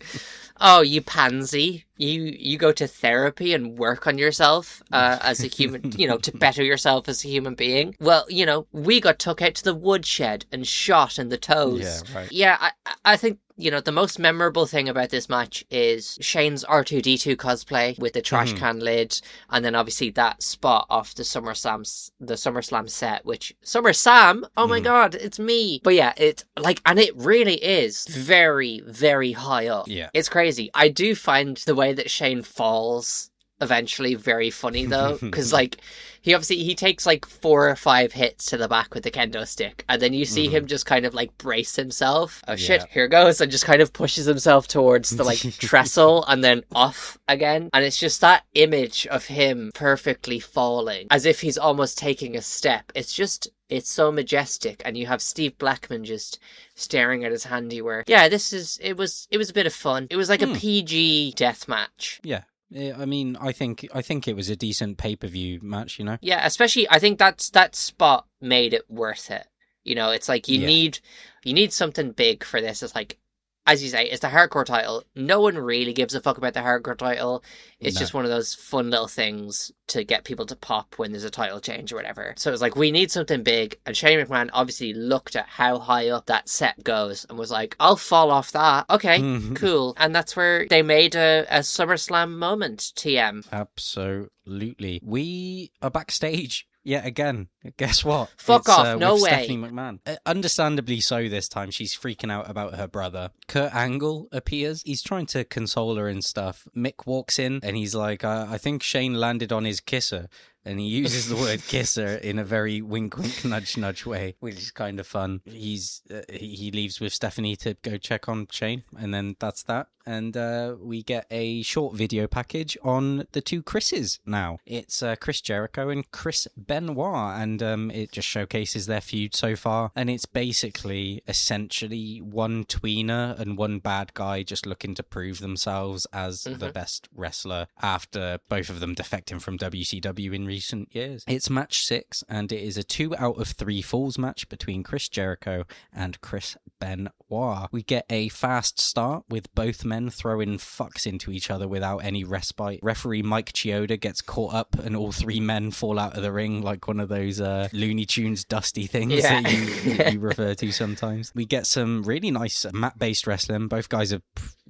Oh, you pansy. You go to therapy and work on yourself as a human, you know, to better yourself as a human being. Well, you know, we got took out to the woodshed and shot in the toes. Yeah, right. Yeah, I think, you know, the most memorable thing about this match is Shane's R2-D2 cosplay with the trash can lid, and then obviously that spot off the SummerSlam set, which SummerSlam, oh my god, it's me. But yeah, it's like, and it really is very, very high up. Yeah, it's crazy. I do find the way that Shane falls eventually very funny though, because like he takes like 4 or 5 hits to the back with the kendo stick, and then you see him just kind of like brace himself. Oh shit, here goes, and just kind of pushes himself towards the like trestle and then off again, and it's just that image of him perfectly falling as if he's almost taking a step. It's so majestic, and you have Steve Blackman just staring at his handiwork. Yeah, it was a bit of fun. It was like a PG death match. Yeah. I mean, I think it was a decent pay-per-view match, you know? Yeah, especially, I think that spot made it worth it. You know, it's like you need something big for this. It's like, as you say, it's the hardcore title. No one really gives a fuck about the hardcore title. It's just one of those fun little things to get people to pop when there's a title change or whatever. So it's like, we need something big. And Shane McMahon obviously looked at how high up that set goes and was like, I'll fall off that. Okay, cool. And that's where they made a SummerSlam moment, TM. Absolutely. We are backstage. Yeah, again, guess what? Fuck off, no way. Stephanie McMahon. Understandably so this time. She's freaking out about her brother. Kurt Angle appears. He's trying to console her and stuff. Mick walks in and he's like, I think Shane landed on his kisser. and he uses the word kisser in a very wink wink nudge nudge way, which is kind of fun. He leaves with Stephanie to go check on Shane, and then that's that. And we get a short video package on the two Chris's now. It's Chris Jericho and Chris Benoit, and it just showcases their feud so far. And it's basically essentially one tweener and one bad guy just looking to prove themselves as the best wrestler after both of them defecting from WCW in recent years. It's match 6, and it is a 2 out of 3 falls match between Chris Jericho and Chris Benoit. We get a fast start with both men throwing fucks into each other without any respite. Referee Mike Chioda gets caught up and all 3 men fall out of the ring like one of those Looney Tunes dusty things that you refer to sometimes. We get some really nice mat-based wrestling. Both guys are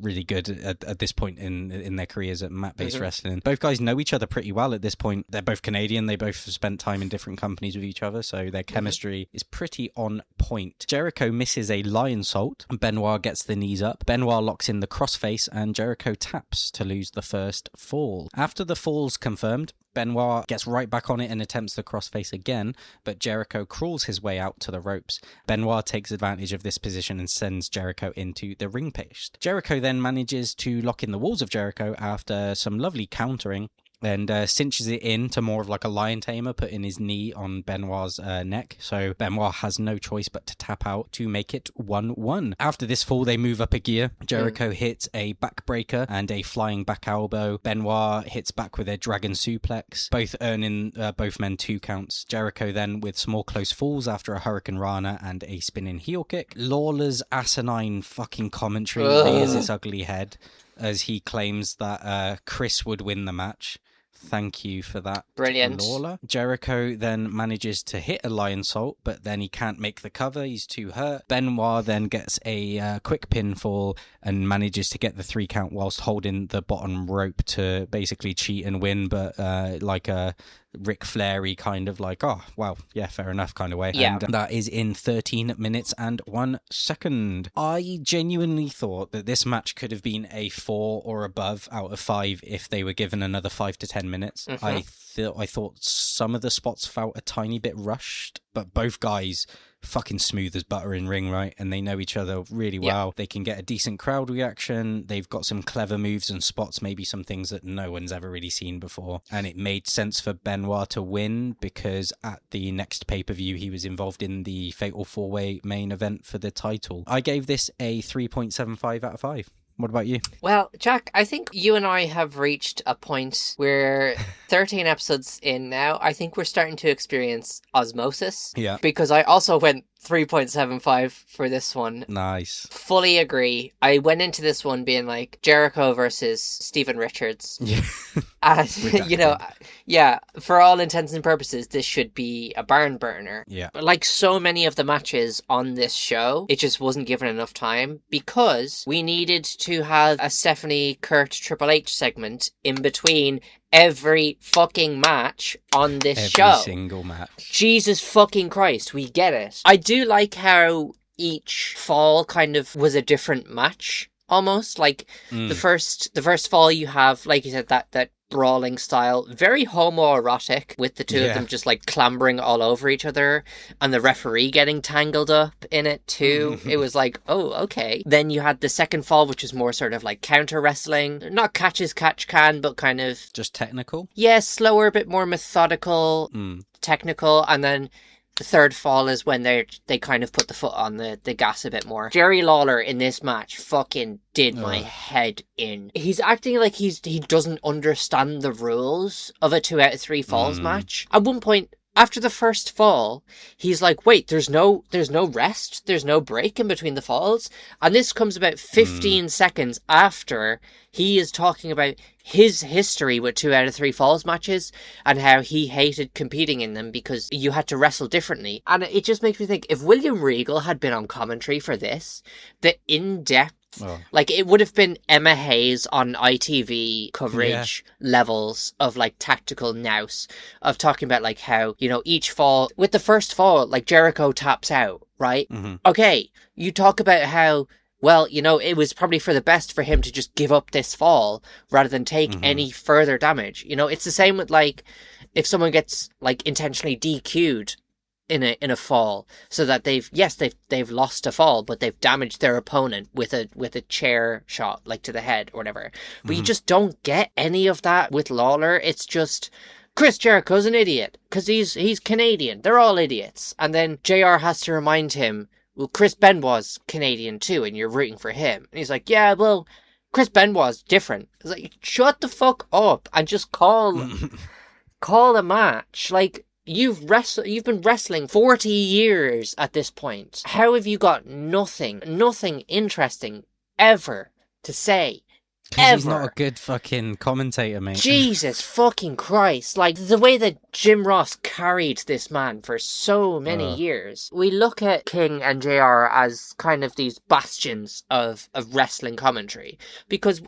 really good at this point in their careers at mat-based wrestling. Both guys know each other pretty well at this point. They're both Canadian. They both have spent time in different companies with each other, so their chemistry is pretty on point. Jericho misses a lion salt. Benoit gets the knees up. Benoit locks in the crossface, and Jericho taps to lose the first fall. After the fall's confirmed, Benoit gets right back on it and attempts the crossface again, but Jericho crawls his way out to the ropes. Benoit takes advantage of this position and sends Jericho into the ring post. Jericho then manages to lock in the walls of Jericho after some lovely countering, and cinches it in to more of like a lion tamer, putting his knee on Benoit's neck. So Benoit has no choice but to tap out to make it 1-1. After this fall, they move up a gear. Jericho hits a backbreaker and a flying back elbow. Benoit hits back with a dragon suplex, both earning both men 2 counts. Jericho then with some more close falls after a Hurricane Rana and a spinning heel kick. Lawler's asinine fucking commentary rears its ugly head as he claims that Chris would win the match. Thank you for that, brilliant. Lawler. Jericho then manages to hit a lion salt, but then he can't make the cover. He's too hurt. Benoit then gets a quick pinfall and manages to get the 3 count whilst holding the bottom rope to basically cheat and win, but like a Ric Flair-y kind of like, oh, well, yeah, fair enough kind of way. Yeah. And that is in 13 minutes and 1 second. I genuinely thought that this match could have been a 4 or above out of 5 if they were given another 5 to 10 minutes. I thought some of the spots felt a tiny bit rushed, but both guys fucking smooth as butter in ring, right? And they know each other really well. They can get a decent crowd reaction. They've got some clever moves and spots, maybe some things that no one's ever really seen before. And it made sense for Benoit to win because at the next pay-per-view, he was involved in the Fatal 4-Way main event for the title. I gave this a 3.75 out of 5. What about you? Well, Jack, I think you and I have reached a point where 13 episodes in now, I think we're starting to experience osmosis. Yeah. Because I also went 3.75 for this one. Nice. Fully agree. I went into this one being like Jericho versus Steven Richards. Yeah. And, you know, yeah, for all intents and purposes, this should be a barn burner. Yeah. But like so many of the matches on this show, it just wasn't given enough time because we needed to have a Stephanie, Kurt, Triple H segment in between every fucking match on this show. Every single match. Jesus fucking Christ, we get it. I do like how each fall kind of was a different match, almost. Like, the first fall you have, like you said, that brawling style, very homoerotic, with the two of them just like clambering all over each other and the referee getting tangled up in it too. It was like, oh, okay. Then you had the second fall, which was more sort of like counter wrestling, not catch as catch can, but kind of just technical. Yeah, slower, a bit more methodical, technical. And then the third fall is when they kind of put the foot on the gas a bit more. Jerry Lawler in this match fucking did my head in. He's acting like he doesn't understand the rules of a 2 out of 3 falls match. At one point, after the first fall, he's like, wait, there's no rest, there's no break in between the falls. And this comes about 15 seconds after he is talking about his history with 2 out of 3 falls matches and how he hated competing in them because you had to wrestle differently. And it just makes me think, if William Regal had been on commentary for this, the in-depth, like it would have been Emma Hayes on ITV coverage levels of like tactical nous of talking about like how, you know, each fall, with the first fall, like Jericho taps out, right? Okay, you talk about how well, it was probably for the best for him to just give up this fall rather than take any further damage. It's the same with, like, if someone gets, like, intentionally DQ'd in a fall, so that they've lost a fall, but they've damaged their opponent with a chair shot, like, to the head or whatever. But you just don't get any of that with Lawler. It's just, Chris Jericho's an idiot because he's Canadian. They're all idiots. And then JR has to remind him, well, Chris Benoit's Canadian too, and you're rooting for him. And he's like, yeah, well, Chris Benoit's different. It's like, shut the fuck up and just call a match. Like, you've been wrestling 40 years at this point. How have you got nothing interesting ever to say? Because he's not a good fucking commentator, mate. Jesus fucking Christ. Like, the way that Jim Ross carried this man for so many years. We look at King and JR as kind of these bastions of wrestling commentary. Because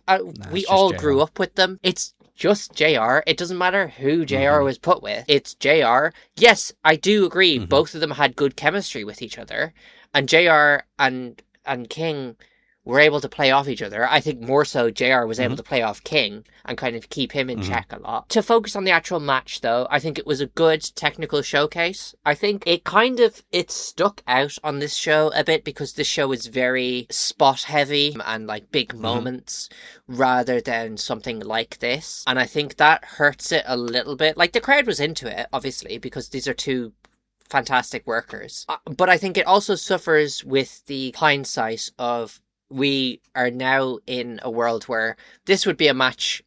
we all grew up with them. It's just JR. It doesn't matter who JR was put with. It's JR. Yes, I do agree. Both of them had good chemistry with each other. And JR and King were able to play off each other. I think more so JR was able to play off King and kind of keep him in check a lot. To focus on the actual match, though, I think it was a good technical showcase. I think it stuck out on this show a bit because this show is very spot heavy and like big moments rather than something like this. And I think that hurts it a little bit. Like, the crowd was into it, obviously, because these are two fantastic workers. But I think it also suffers with the hindsight of, we are now in a world where this would be a match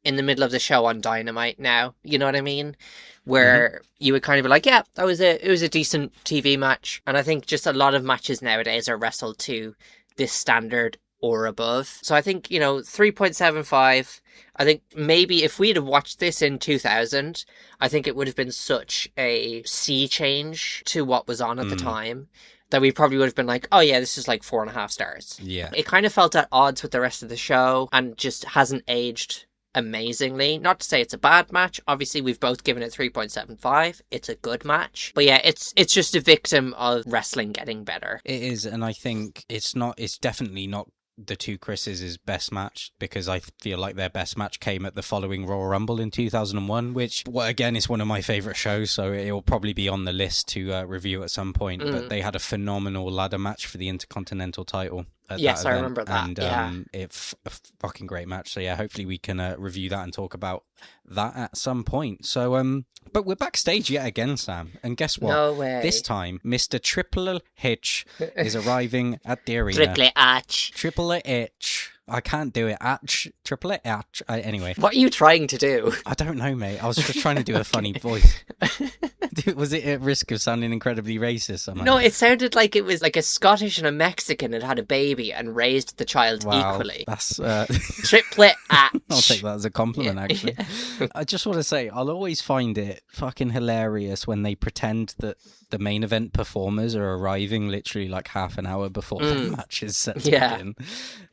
in the middle of the show on Dynamite now. You know what I mean? Where you would kind of be like, yeah, it was a decent TV match. And I think just a lot of matches nowadays are wrestled to this standard or above. So I think, 3.75, I think maybe if we'd have watched this in 2000, I think it would have been such a sea change to what was on at the time, that we probably would have been like, oh yeah, this is like 4.5 stars. Yeah. It kind of felt at odds with the rest of the show and just hasn't aged amazingly. Not to say it's a bad match. Obviously, we've both given it 3.75. It's a good match. But yeah, it's just a victim of wrestling getting better. It is, and I think it's definitely not the two Chris's best match, because I feel like their best match came at the following Royal Rumble in 2001, which, well, again, is one of my favourite shows, so it'll probably be on the list to review at some point. But they had a phenomenal ladder match for the Intercontinental title. Yes, I remember that. And it's a fucking great match. So yeah, hopefully we can review that and talk about that at some point. So but we're backstage yet again, Sam, and guess what? No way. This time, Mr. Triple H is arriving at the arena. Triple H. I can't do it. Triple H. Anyway. What are you trying to do? I don't know, mate. I was just trying to do a funny voice. Was it at risk of sounding incredibly racist somehow? No, it sounded like it was like a Scottish and a Mexican had a baby and raised the child equally. That's Triplet H. I'll take that as a compliment, actually. Yeah. I just want to say, I'll always find it fucking hilarious when they pretend that the main event performers are arriving literally like half an hour before the match is set to begin.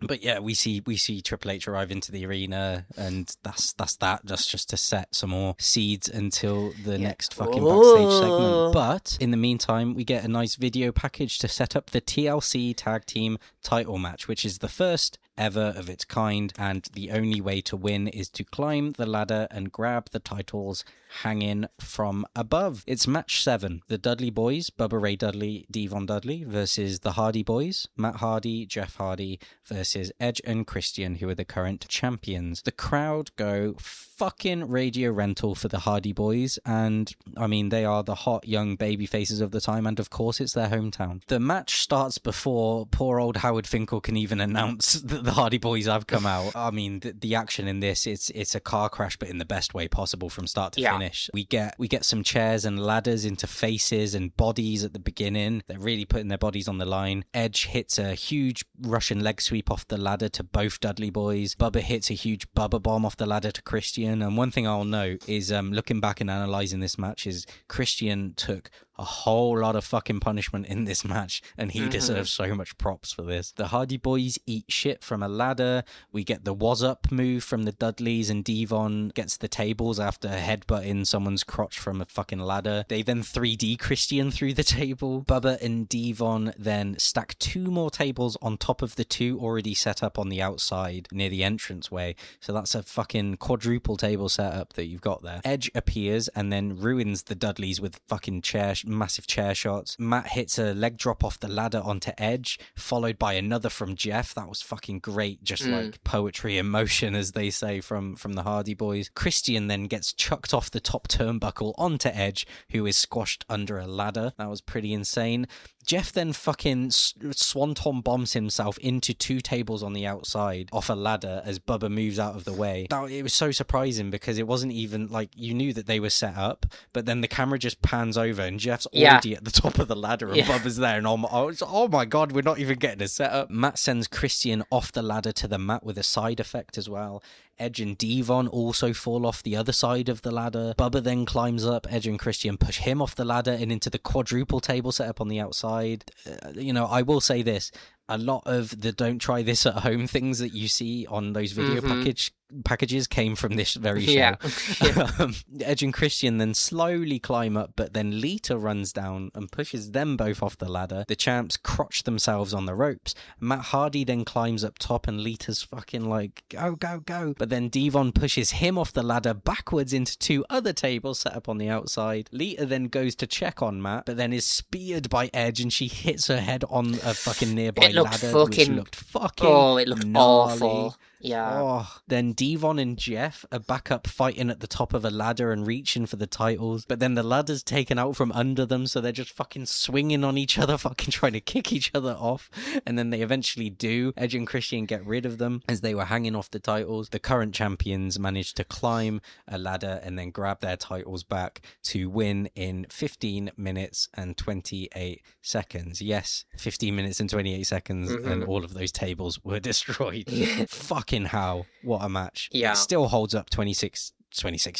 But yeah, we see Triple H arrive into the arena, and that's just to set some more seeds until the next fucking backstage segment. But in the meantime, we get a nice video package to set up the TLC Tag Team title match, which is the first ever of its kind, and the only way to win is to climb the ladder and grab the titles hanging from above. It's match 7. The Dudley Boys, Bubba Ray Dudley, Devon Dudley, versus the Hardy Boys, Matt Hardy, Jeff Hardy, versus Edge and Christian, who are the current champions. The crowd go fucking radio rental for the Hardy Boys, and I mean, they are the hot young baby faces of the time, and of course it's their hometown. The match starts before poor old Howard Finkel can even announce that the Hardy Boys have come out. I mean, the action in this, it's a car crash, but in the best way possible from start to finish. We get some chairs and ladders into faces and bodies at the beginning. They're really putting their bodies on the line. Edge hits a huge Russian leg sweep off the ladder to both Dudley Boys. Bubba hits a huge Bubba bomb off the ladder to Christian. And one thing I'll note is, looking back and analysing this match, is Christian took a whole lot of fucking punishment in this match, and he deserves so much props for this. The Hardy Boys eat shit from a ladder. We get the was up move from the Dudleys, and Devon gets the tables after headbutting someone's crotch from a fucking ladder. They then 3D Christian through the table. Bubba and Devon then stack 2 more tables on top of the 2 already set up on the outside near the entranceway. So that's a fucking quadruple table setup that you've got there. Edge appears and then ruins the Dudleys with fucking massive chair shots. Matt hits a leg drop off the ladder onto Edge, followed by another from Jeff. That was fucking great, just like poetry in motion, as they say from the Hardy Boys. Christian then gets chucked off the top turnbuckle onto Edge, who is squashed under a ladder. That was pretty insane. Jeff then fucking swanton bombs himself into 2 tables on the outside off a ladder as Bubba moves out of the way. Now, it was so surprising because it wasn't even like you knew that they were set up, but then the camera just pans over and Jeff's already at the top of the ladder and Bubba's there, and oh my god, we're not even getting a setup. Matt sends Christian off the ladder to the mat with a side effect as well. Edge and Devon also fall off the other side of the ladder. Bubba then climbs up. Edge and Christian push him off the ladder and into the quadruple table set up on the outside. I will say this. A lot of the don't try this at home things that you see on those video packages came from this very show. Edge and Christian then slowly climb up, but then Lita runs down and pushes them both off the ladder. The champs crotch themselves on the ropes. Matt Hardy then climbs up top and Lita's fucking like, go, go, go. But then Devon pushes him off the ladder backwards into 2 other tables set up on the outside. Lita then goes to check on Matt, but then is speared by Edge and she hits her head on a fucking nearby ladder, which looked fucking it looked gnarly. awful. Yeah. Oh, then Devon and Jeff are back up fighting at the top of a ladder and reaching for the titles, but then the ladder's taken out from under them, so they're just fucking swinging on each other, fucking trying to kick each other off, and then they eventually do. Edge and Christian get rid of them as they were hanging off the titles. The current champions managed to climb a ladder and then grab their titles back to win in 15 minutes and 28 seconds. Yes, 15 minutes and 28 seconds, and all of those tables were destroyed. Fucking hell, what a match. It still holds up 26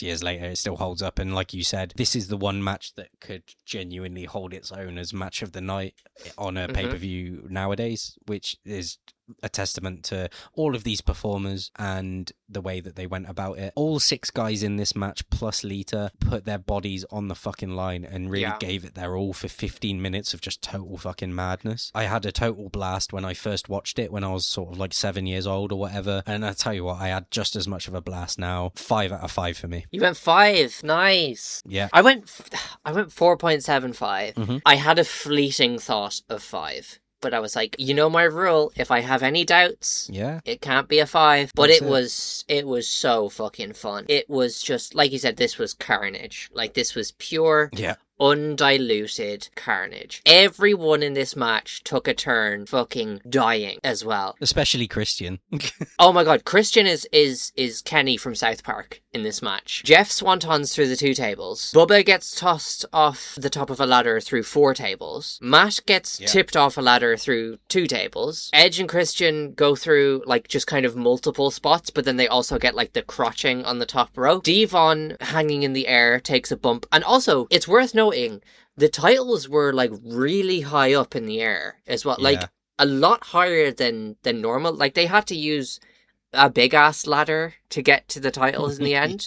years later. It still holds up, and like you said, this is the one match that could genuinely hold its own as match of the night on a pay-per-view nowadays, which is a testament to all of these performers and the way that they went about it. All 6 guys in this match plus Lita put their bodies on the fucking line and really gave it their all for 15 minutes of just total fucking madness. I had a total blast when I first watched it when I was sort of like 7 years old or whatever, and I tell you what, I had just as much of a blast now. 5 out of 5 for me. You went 5. Nice. Yeah. I went 4.75. I had a fleeting thought of 5. But I was like, you know my rule, if I have any doubts, it can't be a 5. But it was so fucking fun. It was just, like you said, this was carnage. Like, this was pure, undiluted carnage. Everyone in this match took a turn fucking dying as well. Especially Christian. Oh my god, Christian is Kenny from South Park in this match. Jeff swantons through the 2 tables. Bubba gets tossed off the top of a ladder through 4 tables. Matt gets tipped off a ladder through 2 tables. Edge and Christian go through like just kind of multiple spots, but then they also get like the crotching on the top rope. Devon hanging in the air takes a bump. And also, it's worth noting, the titles were like really high up in the air as well. Like a lot higher than normal. Like they had to use a big ass ladder to get to the titles in the end.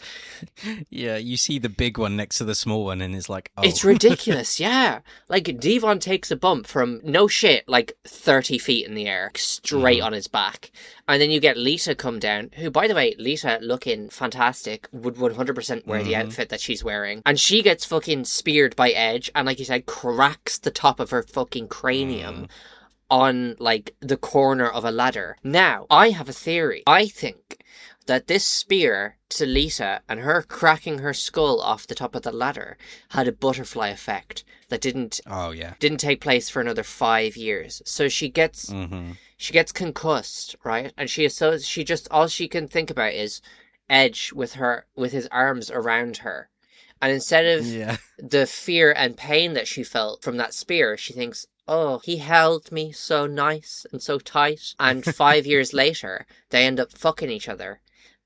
Yeah, you see the big one next to the small one and it's like, oh. It's ridiculous, yeah. Like Devon takes a bump from, no shit, like 30 feet in the air, straight on his back. And then you get Lita come down, who, by the way, Lita looking fantastic, would 100% wear the outfit that she's wearing. And she gets fucking speared by Edge and, like you said, cracks the top of her fucking cranium on like the corner of a ladder. Now, I have a theory. I think that this spear to Lita and her cracking her skull off the top of the ladder had a butterfly effect that didn't take place for another 5 years. So she gets concussed, right? And she just all she can think about is Edge with his arms around her. And instead of the fear and pain that she felt from that spear, she thinks, oh, he held me so nice and so tight. And 5 years later, they end up fucking each other.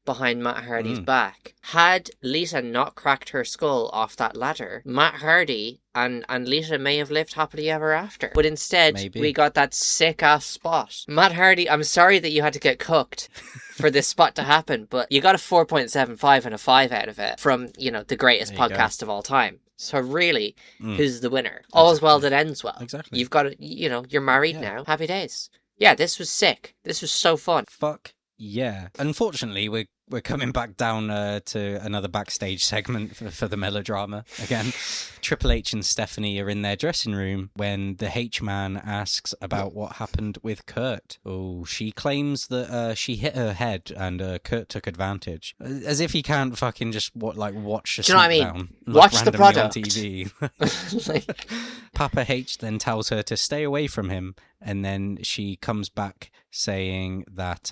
behind Matt Hardy's back. Had Lita not cracked her skull off that ladder, Matt Hardy and Lita may have lived happily ever after. But instead, we got that sick-ass spot. Matt Hardy, I'm sorry that you had to get cooked for this spot to happen, but you got a 4.75 and a 5 out of it from, the greatest podcast of all time. So really, who's the winner? Exactly. All's well that ends well. Exactly. You've got it, you're married now. Happy days. Yeah, this was sick. This was so fun. Fuck yeah. Unfortunately, we're coming back down to another backstage segment for the melodrama again. Triple H and Stephanie are in their dressing room when the H-Man asks about what happened with Kurt. Oh, she claims that she hit her head and Kurt took advantage. As if he can't fucking just watch a SmackDown. Watch the product on TV. Papa H then tells her to stay away from him, and then she comes back saying that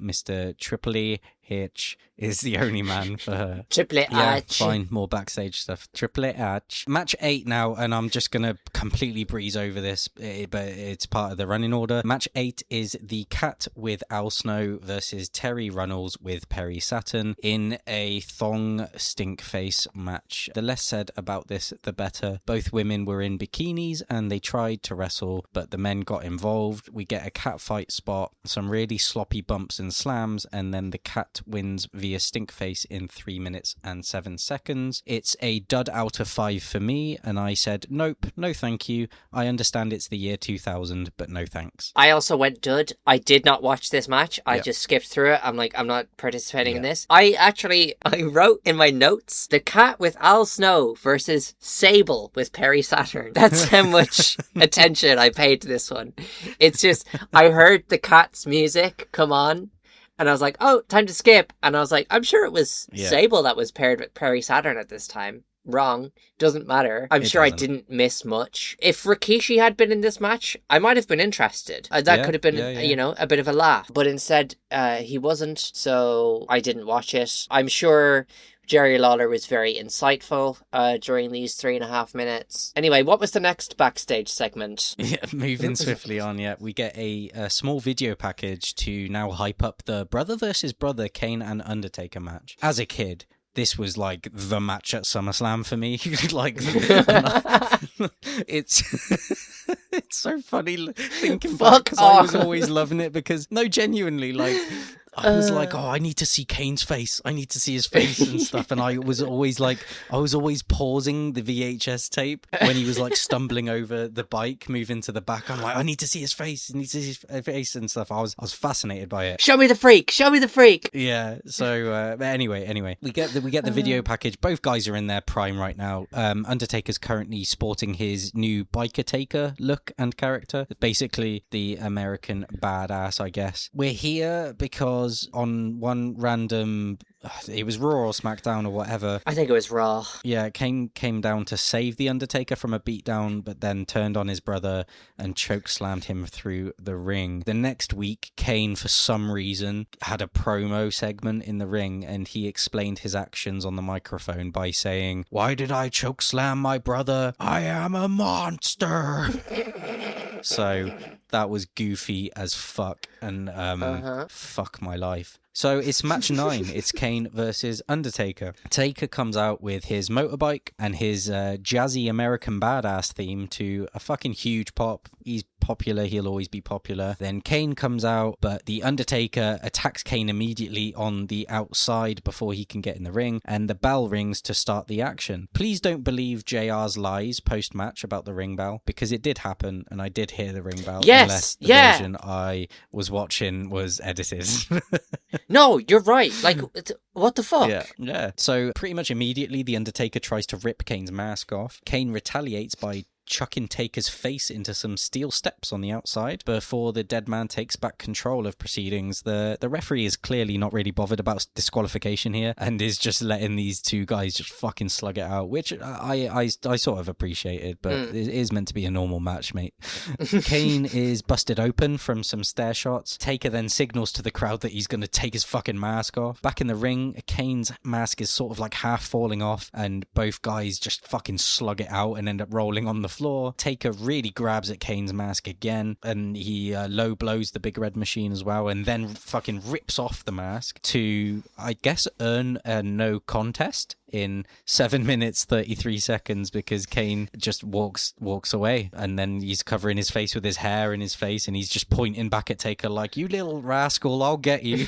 Mr. Triple H is the only man for her. Triple H. Yeah, fine, more backstage stuff. Triple H. Match 8 now, and I'm just going to completely breeze over this, but it's part of the running order. Match 8 is the Cat with Al Snow versus Terry Runnels with Perry Saturn in a thong stink face match. The less said about this, the better. Both women were in bikinis and they tried to wrestle, but the men got involved. We get a cat fight spot, some really sloppy bumps and slams, and then the Cat wins via stink face in 3 minutes and 7 seconds. It's a dud out of 5 for me, and I said, nope, no thank you. I understand it's the year 2000, but no thanks. I also went dud. I did not watch this match. I just skipped through it. I'm like, I'm not participating in this. I wrote in my notes, the Cat with Al Snow versus Sable with Perry Saturn. That's how much attention I paid to this one. It's just, I heard the Cat's music come on, and I was like, oh, time to skip. And I was like, I'm sure it was Sable that was paired with Perry Saturn at this time. Wrong. Doesn't matter. I didn't miss much. If Rikishi had been in this match, I might have been interested. That could have been, a bit of a laugh. But instead, he wasn't, so I didn't watch it. I'm sure Jerry Lawler was very insightful during these 3.5 minutes. Anyway, what was the next backstage segment? Yeah, moving swiftly on, we get a small video package to now hype up the brother versus brother Kane and Undertaker match. As a kid, this was like the match at SummerSlam for me. It's so funny thinking back because I was always loving it because genuinely, I was like, I need to see Kane's face. I need to see his face and stuff. And I was always pausing the VHS tape when he was like stumbling over the bike, moving to the back. I'm like, I need to see his face. I need to see his face and stuff. I was fascinated by it. Show me the freak. Show me the freak. Yeah. So anyway, we get the video package. Both guys are in their prime right now. Undertaker's currently sporting his new biker taker look and character. Basically the American badass, I guess. We're here because on one random, it was Raw or SmackDown or whatever. I think it was Raw. Yeah, Kane came down to save The Undertaker from a beatdown, but then turned on his brother and chokeslammed him through the ring. The next week, Kane, for some reason, had a promo segment in the ring, and he explained his actions on the microphone by saying, "Why did I chokeslam my brother? I am a monster." So that was goofy as fuck, and fuck my life. So it's match 9. It's Kane versus Undertaker. Taker comes out with his motorbike and his jazzy American badass theme to a fucking huge pop. He's popular. He'll always be popular. Then Kane comes out, but the Undertaker attacks Kane immediately on the outside before he can get in the ring, and the bell rings to start the action. Please don't believe JR's lies post-match about the ring bell, because it did happen, and I did hear the ring bell. Yes, unless the version I was watching was edited. No, you're right. Like, what the fuck? Yeah. So pretty much immediately, the Undertaker tries to rip Kane's mask off. Kane retaliates by chucking Taker's face into some steel steps on the outside. Before the dead man takes back control of proceedings, the referee is clearly not really bothered about disqualification here and is just letting these two guys just fucking slug it out, which I sort of appreciated, but it is meant to be a normal match, mate. Kane is busted open from some stare shots. Taker then signals to the crowd that he's going to take his fucking mask off. Back in the ring, Kane's mask is sort of like half falling off, and both guys just fucking slug it out and end up rolling on the floor. Taker really grabs at Kane's mask again, and he low blows the Big Red Machine as well, and then fucking rips off the mask to, I guess, earn a no contest in 7 minutes 33 seconds, because Kane just walks away, and then he's covering his face with his hair in his face, and he's just pointing back at Taker like, "You little rascal, I'll get you."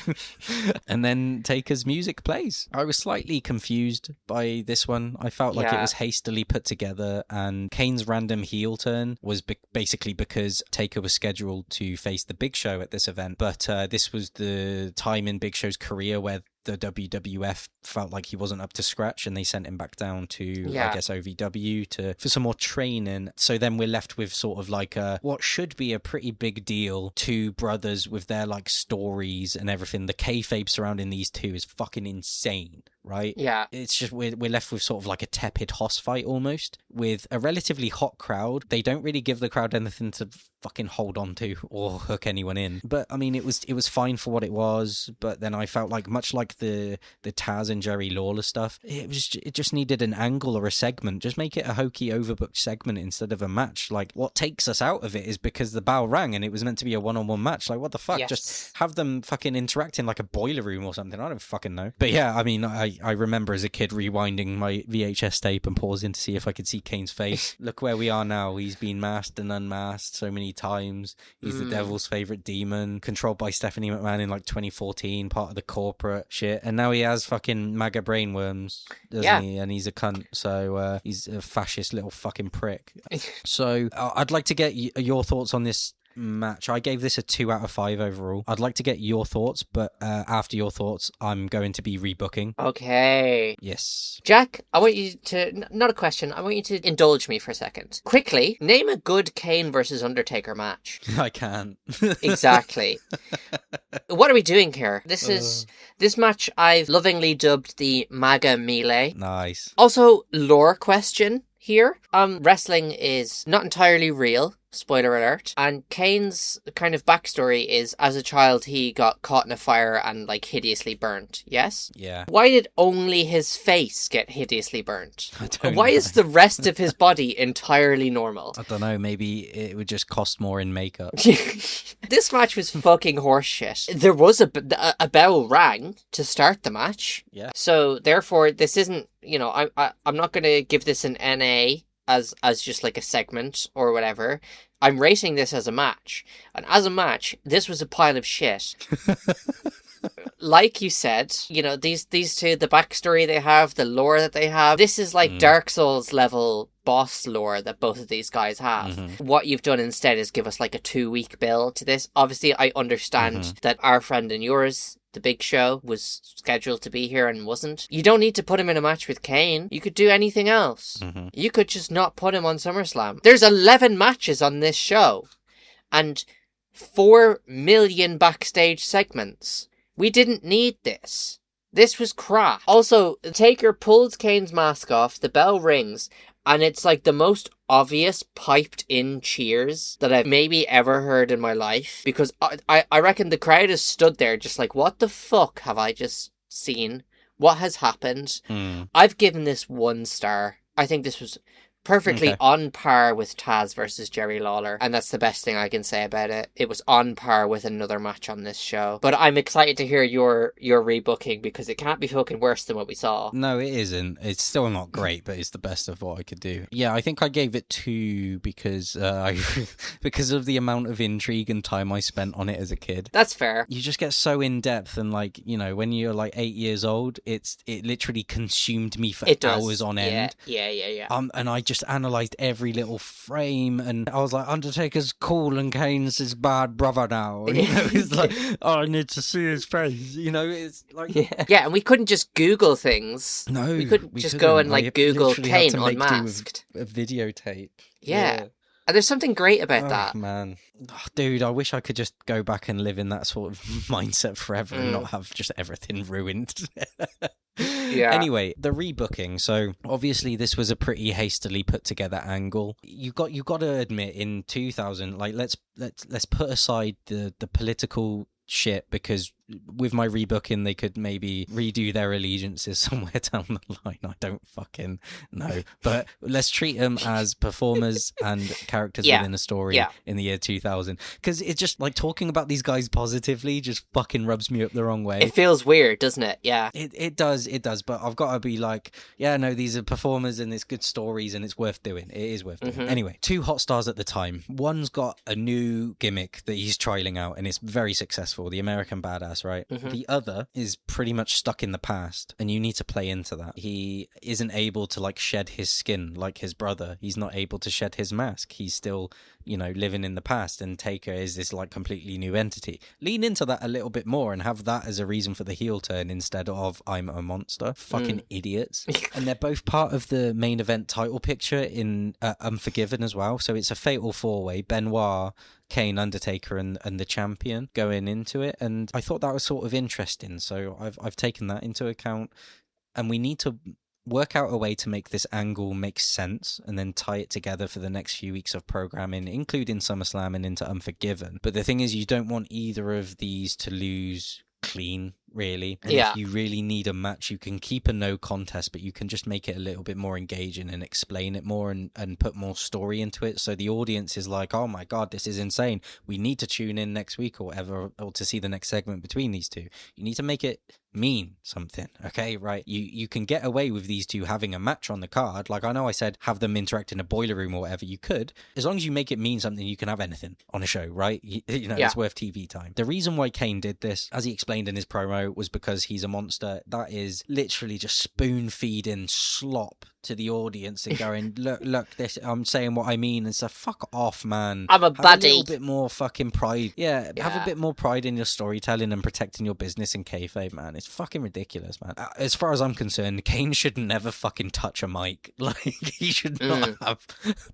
And then Taker's music plays. I was slightly confused by this one. I felt like it was hastily put together, and Kane's random heel turn was basically because Taker was scheduled to face the Big Show at this event, but this was the time in Big Show's career where the WWF felt like he wasn't up to scratch, and they sent him back down to, I guess, OVW for some more training. So then we're left with sort of like what should be a pretty big deal. Two brothers with their like stories and everything. The kayfabe surrounding these two is fucking insane, right? Yeah. It's just we're left with sort of like a tepid hoss fight almost, with a relatively hot crowd. They don't really give the crowd anything to fucking hold on to or hook anyone in. But I mean, it was fine for what it was. But then I felt like, much like the Taz and Jerry Lawler stuff, it just needed an angle or a segment. Just make it a hokey, overbooked segment instead of a match. Like, what takes us out of it is because the bell rang and it was meant to be a one-on-one match. Like, what the fuck? Yes. Just have them fucking interact in like a boiler room or something. I don't fucking know. But yeah, I mean, I remember as a kid rewinding my VHS tape and pausing to see if I could see Kane's face. Look where we are now. He's been masked and unmasked so many times. He's the devil's favorite demon, controlled by Stephanie McMahon in like 2014, part of the corporate shit. And now he has fucking MAGA brainworms, doesn't he? And he's a cunt. So he's a fascist little fucking prick. So I'd like to get your thoughts on this match. I gave this a 2 out of 5 overall. I'd like to get your thoughts, but after your thoughts, I'm going to be rebooking. Okay. Yes. Jack, I want you to, not a question, I want you to indulge me for a second. Quickly, name a good Kane versus Undertaker match. I can't. Exactly. What are we doing here? This match I've lovingly dubbed the MAGA Melee. Nice. Also, lore question here. Wrestling is not entirely real. Spoiler alert. And Kane's kind of backstory is, as a child, he got caught in a fire and, like, hideously burnt. Yes? Yeah. Why did only his face get hideously burnt? I don't Why know. is the rest of his body entirely normal? I don't know. Maybe it would just cost more in makeup. This match was fucking horseshit. There was a bell rang to start the match. Yeah. So, therefore, this isn't, you know, I'm not going to give this an NA as just like a segment or whatever. I'm rating this as a match. And as a match, this was a pile of shit. Like you said, you know, these two, the backstory they have, the lore that they have, this is like Dark Souls level boss lore that both of these guys have. What you've done instead is give us like a 2-week build to this. Obviously, I understand that our friend and yours, the Big Show, was scheduled to be here and wasn't. You don't need to put him in a match with Kane. You could do anything else. You could just not put him on SummerSlam. There's 11 matches on this show and 4 million backstage segments. We didn't need this. This was crap. Also, Taker pulls Kane's mask off, the bell rings, and it's like the most obvious piped in cheers that I've maybe ever heard in my life. Because I reckon the crowd has stood there just like, what the fuck have I just seen? What has happened? I've given this 1 star. I think this was perfectly on par with Taz versus Jerry Lawler, and that's the best thing I can say about it. It was on par with another match on this show. But I'm excited to hear your rebooking, because it can't be fucking worse than what we saw. No, it isn't. It's still not great, but it's the best of what I could do. Yeah, I think I gave it 2 because because of the amount of intrigue and time I spent on it as a kid. That's fair. You just get so in depth, and like, you know, when you're like 8 years old, it literally consumed me for hours on end. Yeah. And I just analysed every little frame, and I was like, Undertaker's cool and Kane's his bad brother now. You know, it's like, oh, I need to see his face. You know, it's like... Yeah, and we couldn't just Google things. No, we couldn't go and like Google Kane unmasked. A videotape. Yeah. And there's something great about that. Man. Oh, dude, I wish I could just go back and live in that sort of mindset forever and not have just everything ruined. Yeah. Anyway, the rebooking. So obviously this was a pretty hastily put together angle. You got to admit, in 2000, like let's put aside the political shit, because with my rebooking, they could maybe redo their allegiances somewhere down the line. I don't fucking know. But let's treat them as performers and characters within a story in the year 2000. Because it's just like talking about these guys positively just fucking rubs me up the wrong way. It feels weird, doesn't it? Yeah. It does. But I've got to be like, yeah, no, these are performers and it's good stories and it's worth doing. It is worth doing. Anyway, 2 hot stars at the time. One's got a new gimmick that he's trialing out and it's very successful. The American Badass, right? The other is pretty much stuck in the past and you need to play into that. He isn't able to like shed his skin like his brother. He's not able to shed his mask. He's still, you know, living in the past, and Taker is this like completely new entity. Lean into that a little bit more and have that as a reason for the heel turn instead of I'm a monster. Fucking idiots. And they're both part of the main event title picture in Unforgiven as well. So it's a fatal 4-way. Benoit, Kane, Undertaker, and the champion going into it. And I thought that was sort of interesting. So I've taken that into account. And we need to work out a way to make this angle make sense and then tie it together for the next few weeks of programming, including SummerSlam and into Unforgiven. But the thing is, you don't want either of these to lose clean, really. And if you really need a match, you can keep a no contest, but you can just make it a little bit more engaging and explain it more and put more story into it, so the audience is like, oh my god, this is insane, we need to tune in next week or whatever, or to see the next segment between these two. You need to make it mean something, okay? Right? You can get away with these two having a match on the card. Like, I know I said have them interact in a boiler room or whatever. You could, as long as you make it mean something. You can have anything on a show, right? You know, it's worth TV time. The reason why Kane did this, as he explained in his promo, was because he's a monster that is literally just spoon feeding slop to the audience and going, look, this, I'm saying what I mean, and stuff. Fuck off, man. I'm a have buddy. A little bit more fucking pride. Yeah, have a bit more pride in your storytelling and protecting your business in kayfabe, man. It's fucking ridiculous, man. As far as I'm concerned, Kane should never fucking touch a mic. Like, he should not have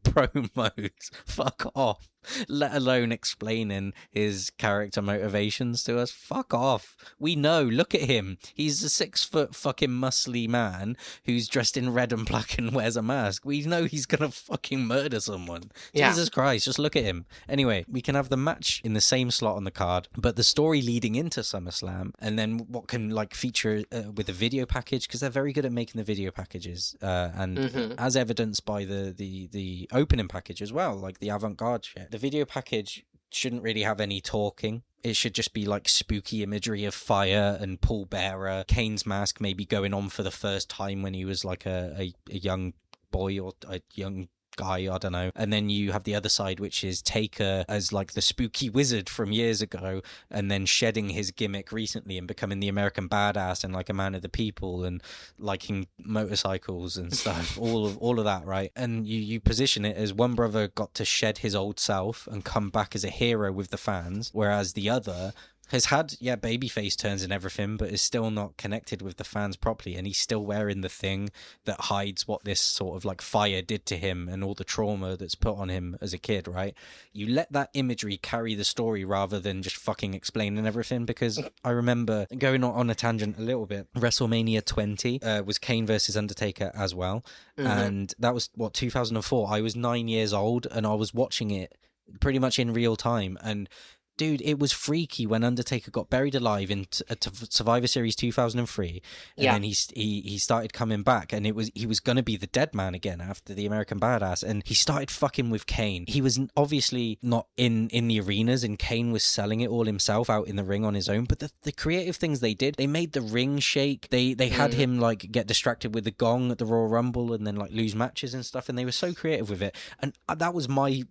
promos. Fuck off. Let alone explaining his character motivations to us. Fuck off. We know. Look at him. He's a 6-foot fucking muscly man who's dressed in red and black and wears a mask. We know he's gonna fucking murder someone. Jesus Christ, just look at him. Anyway, we can have the match in the same slot on the card, but the story leading into SummerSlam, and then what can like feature with a video package, because they're very good at making the video packages, and as evidenced by the opening package as well, like the avant-garde shit. The video package shouldn't really have any talking. It should just be like spooky imagery of fire and Paul Bearer, Kane's mask maybe going on for the first time when he was like a young boy or a young guy, I don't know. And then you have the other side, which is Taker as like the spooky wizard from years ago, and then shedding his gimmick recently and becoming the American Badass and like a man of the people and liking motorcycles and stuff. all of that, right? And you position it as one brother got to shed his old self and come back as a hero with the fans, whereas the other has had, babyface turns and everything, but is still not connected with the fans properly, and he's still wearing the thing that hides what this sort of like fire did to him and all the trauma that's put on him as a kid, right? You let that imagery carry the story rather than just fucking explaining everything, because I remember going on a tangent a little bit. WrestleMania 20 was Kane versus Undertaker as well, and that was, 2004? I was 9 years old, and I was watching it pretty much in real time, and dude, it was freaky when Undertaker got buried alive in Survivor Series 2003, and then he started coming back, and he was gonna be the dead man again after the American Badass, and he started fucking with Kane. He was obviously not in the arenas, and Kane was selling it all himself out in the ring on his own. But the creative things they did, they made the ring shake. They had him like get distracted with the gong at the Royal Rumble and then like lose matches and stuff, and they were so creative with it. And that was my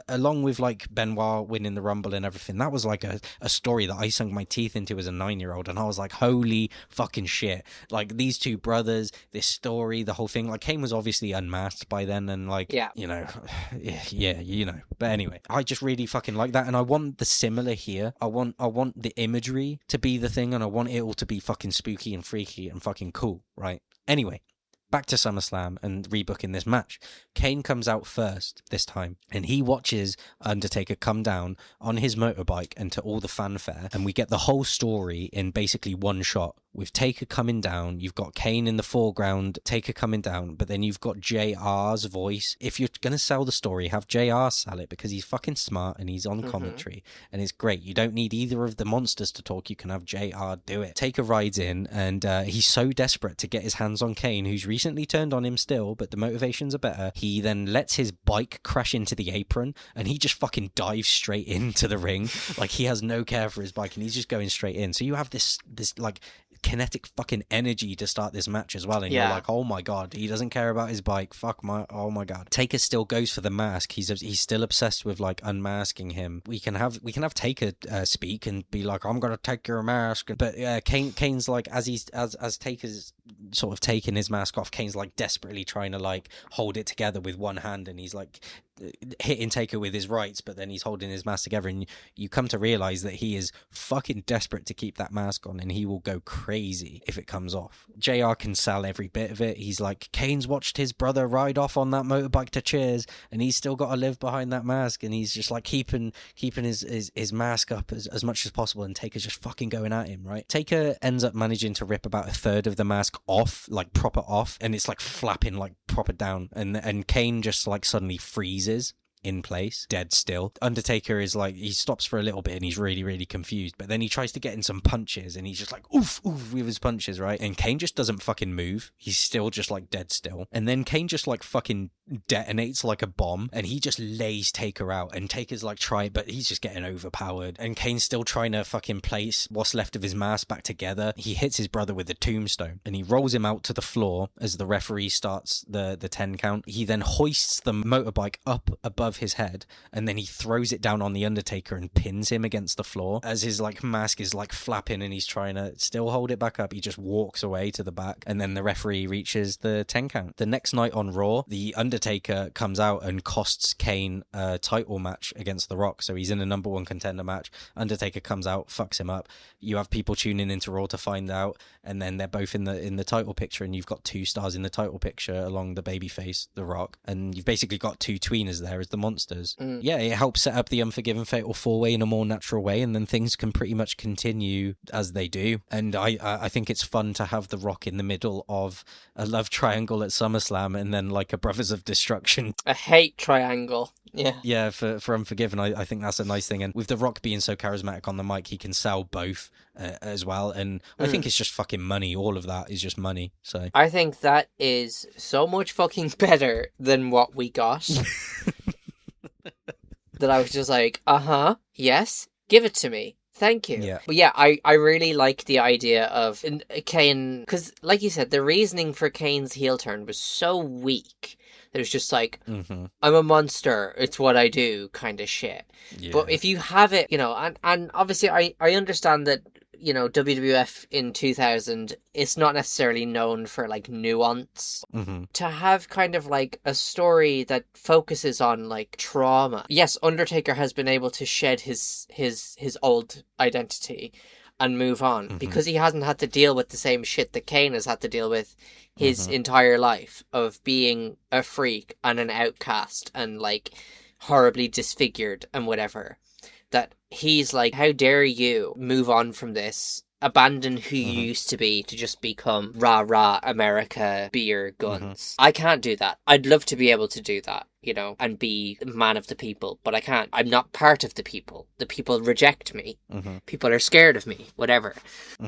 along with like Benoit winning the Rumble and everything, that was like a story that I sunk my teeth into as a 9-year-old, and I was like, holy fucking shit, like these two brothers, this story, the whole thing. Like, Kane was obviously unmasked by then, and like you know, but anyway, I just really fucking like that, and I want the similar here. I want the imagery to be the thing, and I want it all to be fucking spooky and freaky and fucking cool, right? Anyway, back to SummerSlam and rebooking this match. Kane comes out first this time, and he watches Undertaker come down on his motorbike and to all the fanfare, and we get the whole story in basically one shot with Taker coming down. You've got Kane in the foreground, Taker coming down, but then you've got JR's voice. If you're going to sell the story, have JR sell it, because he's fucking smart and he's on commentary and it's great. You don't need either of the monsters to talk. You can have JR do it. Taker rides in and he's so desperate to get his hands on Kane, who's recently turned on him still, but the motivations are better. He then lets his bike crash into the apron and he just fucking dives straight into the ring. Like, he has no care for his bike and he's just going straight in. So you have this like kinetic fucking energy to start this match as well, and you're like, oh my god, he doesn't care about his bike, oh my god. Taker still goes for the mask. He's still obsessed with like unmasking him. We can have Taker speak and be like, I'm gonna take your mask, but Kane's like, as Taker's sort of taking his mask off, Kane's like desperately trying to like hold it together with one hand, and he's like hitting Taker with his rights, but then he's holding his mask together, and you come to realize that he is fucking desperate to keep that mask on, and he will go crazy if it comes off. JR can sell every bit of it. He's like, Kane's watched his brother ride off on that motorbike to cheers, and he's still got to live behind that mask, and he's just like keeping his mask up as much as possible, and Taker's just fucking going at him, right? Taker ends up managing to rip about a third of the mask off, like proper off, and it's like flapping like proper down, and Kane just like suddenly freezes in place, dead still. Undertaker is like, he stops for a little bit and he's really, really confused, but then he tries to get in some punches and he's just like, oof, oof, with his punches, right? And Kane just doesn't fucking move. He's still just like dead still. And then Kane just like fucking detonates like a bomb and he just lays Taker out, and Taker's like, try, but he's just getting overpowered, and Kane's still trying to fucking place what's left of his mask back together. He hits his brother with a tombstone and he rolls him out to the floor as the referee starts the 10 count. He then hoists the motorbike up above his head, and then he throws it down on the Undertaker and pins him against the floor. As his like mask is like flapping and he's trying to still hold it back up, he just walks away to the back, and then the referee reaches the 10 count. The next night on Raw, the Undertaker comes out and costs Kane a title match against The Rock, so he's in a number one contender match. Undertaker comes out, fucks him up. You have people tuning into Raw to find out, and then they're both in the title picture, and you've got two stars in the title picture along the babyface, The Rock, and you've basically got two tweeners there as the monsters. Yeah, it helps set up the Unforgiven Fatal 4-Way in a more natural way, and then things can pretty much continue as they do. And I think it's fun to have The Rock in the middle of a love triangle at SummerSlam, and then like a Brothers of Destruction. A hate triangle. Yeah, for Unforgiven, I think that's a nice thing. And with The Rock being so charismatic on the mic, he can sell both as well. And I think it's just fucking money. All of that is just money. So I think that is so much fucking better than what we got. That I was just like, yes, give it to me. Thank you. Yeah. But yeah, I really like the idea of Kane, because like you said, the reasoning for Kane's heel turn was so weak. There's just like, I'm a monster, it's what I do kind of shit. Yeah. But if you have it, and obviously I understand that, WWF in 2000, it's not necessarily known for like nuance. To have kind of like a story that focuses on like trauma. Yes, Undertaker has been able to shed his old identity and move on because he hasn't had to deal with the same shit that Kane has had to deal with his entire life, of being a freak and an outcast and like horribly disfigured and whatever. That he's like, how dare you move on from this, abandon who you used to be to just become rah America, beer, guns. I can't do that. I'd love to be able to do that, and be man of the people, but I can't. I'm not part of the people. The people reject me. People are scared of me, whatever.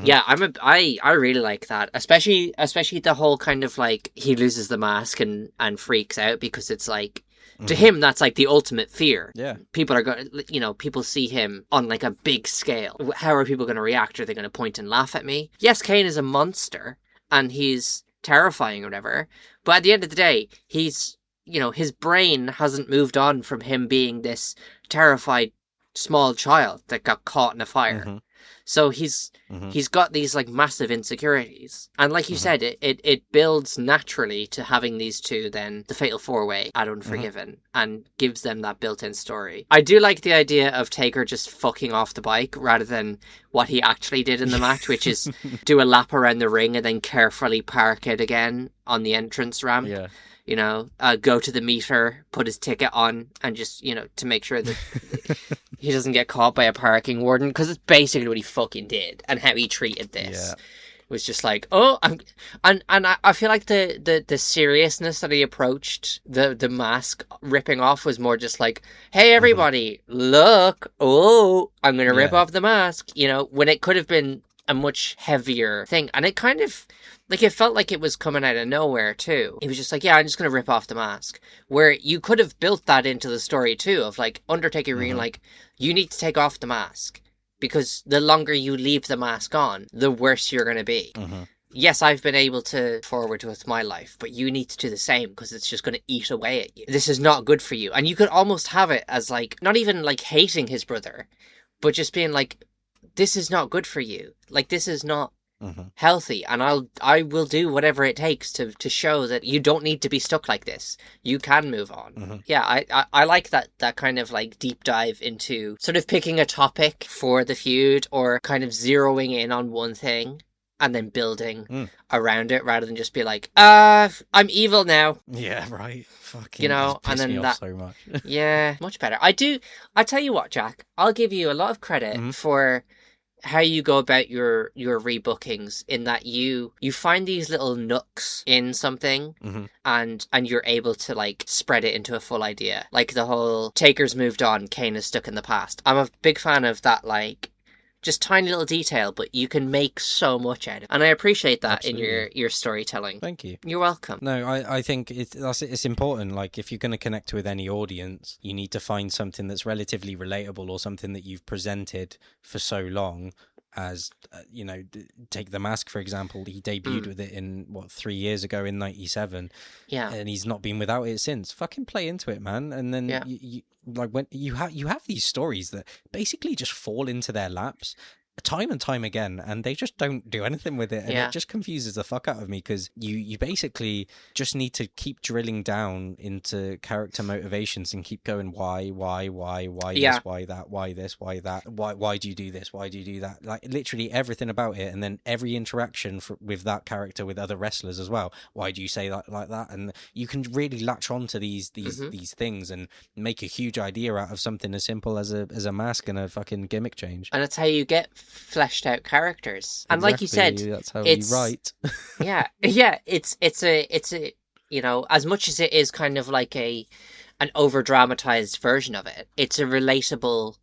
Yeah, I really like that, especially the whole kind of like, he loses the mask and freaks out because it's like, to him, that's like the ultimate fear. Yeah. People are going, people see him on like a big scale. How are people going to react? Are they going to point and laugh at me? Yes, Kane is a monster and he's terrifying or whatever. But at the end of the day, he's, his brain hasn't moved on from him being this terrified small child that got caught in a fire. So he's got these like massive insecurities, and like you said, it builds naturally to having these two, then the Fatal 4-Way at Unforgiven, and gives them that built-in story. I do like the idea of Taker just fucking off the bike rather than what he actually did in the match, which is do a lap around the ring and then carefully park it again on the entrance ramp. Yeah. Go to the meter, put his ticket on, and just, to make sure that he doesn't get caught by a parking warden, because it's basically what he fucking did and how he treated this. Yeah. was just like, oh, I feel like the seriousness that he approached the mask ripping off was more just like, hey everybody, look, oh, I'm gonna rip off the mask, you know, when it could have been a much heavier thing. And it kind of, like, it felt like it was coming out of nowhere too. He was just like, yeah, I'm just gonna rip off the mask, where you could have built that into the story too, of like Undertaker being like, you need to take off the mask, because the longer you leave the mask on, the worse you're gonna be. Yes, I've been able to forward with my life, but you need to do the same, because it's just going to eat away at you. This is not good for you. And you could almost have it as like, not even like hating his brother, but just being like, this is not good for you. Like, this is not healthy, and I will do whatever it takes to show that you don't need to be stuck like this. You can move on. Yeah, I like that kind of like deep dive into sort of picking a topic for the feud, or kind of zeroing in on one thing and then building around it, rather than just be like, I'm evil now. Yeah, right. Fucking, you know, and then that so much. Yeah, much better. I tell you what, Jack, I'll give you a lot of credit for how you go about your rebookings, in that you find these little nooks in something and you're able to like spread it into a full idea. Like the whole Taker's moved on, Kane is stuck in the past. I'm a big fan of that, like just tiny little detail, but you can make so much out of it. And I appreciate that. Absolutely. In your storytelling. Thank you. You're welcome. No, I think it's important. Like, if you're going to connect with any audience, you need to find something that's relatively relatable, or something that you've presented for so long. As you know, take The Mask for example. He debuted with it in 3 years ago in '97. Yeah, and he's not been without it since. Fucking play into it, man. And then you like, when you have these stories that basically just fall into their laps time and time again, and they just don't do anything with it, and it just confuses the fuck out of me, because you basically just need to keep drilling down into character motivations and keep going, why this, why that, why this, why that, why do you do this, why do you do that, like literally everything about it. And then every interaction with that character with other wrestlers as well, why do you say that like that? And you can really latch on to these things and make a huge idea out of something as simple as a mask and a fucking gimmick change. And that's how you get fleshed out characters. And like you said, that's how you write. It's a you know, as much as it is kind of like an over dramatized version of it, it's a relatable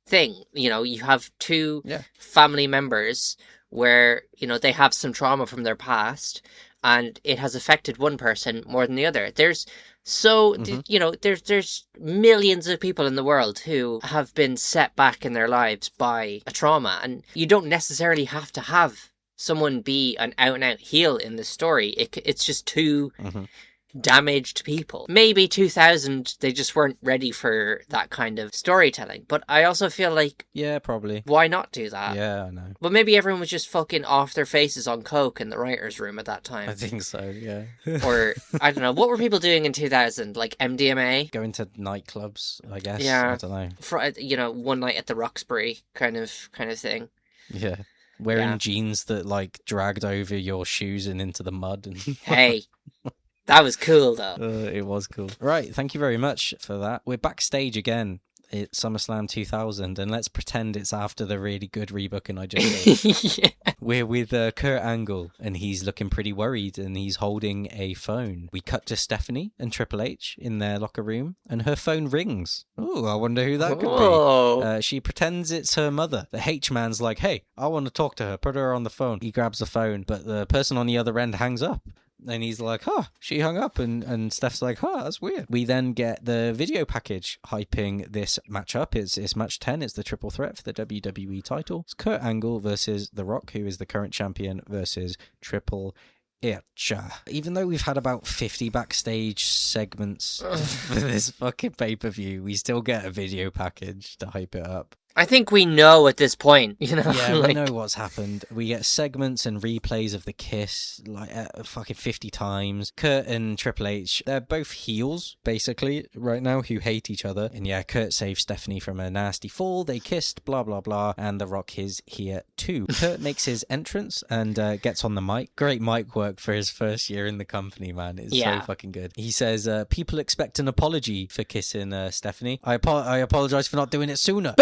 thing. You know, you have two family members where, you know, they have some trauma from their past, and it has affected one person more than the other. There's you know, there's millions of people in the world who have been set back in their lives by a trauma, and you don't necessarily have to have someone be an out-and-out heel in the story. It's just two damaged people. Maybe 2000 they just weren't ready for that kind of storytelling, but I also feel like probably why not do that? I know, but maybe everyone was just fucking off their faces on coke in the writer's room at that time. I think so, or I don't know, what were people doing in 2000? Like MDMA, going to nightclubs, I guess. I don't know, you know, one night at the Roxbury kind of thing. Wearing jeans that like dragged over your shoes and into the mud and hey, that was cool, though. It was cool. Right, thank you very much for that. We're backstage again at SummerSlam 2000, and let's pretend it's after the really good rebooking I just did. We're with Kurt Angle, and he's looking pretty worried, and he's holding a phone. We cut to Stephanie and Triple H in their locker room, and her phone rings. Oh, I wonder who that could be. She pretends it's her mother. The H-man's like, hey, I want to talk to her. Put her on the phone. He grabs the phone, but the person on the other end hangs up. And he's like, she hung up. And Steph's like, that's weird. We then get the video package hyping this matchup. It's match 10. It's the triple threat for the WWE title. It's Kurt Angle versus The Rock, who is the current champion, versus Triple H. Even though we've had about 50 backstage segments for this fucking pay-per-view, we still get a video package to hype it up. I think we know at this point, you know? Yeah, like... we know what's happened. We get segments and replays of the kiss, like, fucking 50 times. Kurt and Triple H, they're both heels, basically, right now, who hate each other. And yeah, Kurt saves Stephanie from a nasty fall. They kissed, blah, blah, blah. And The Rock is here, too. Kurt makes his entrance and gets on the mic. Great mic work for his first year in the company, man. It's so fucking good. He says, people expect an apology for kissing Stephanie. I apologize for not doing it sooner.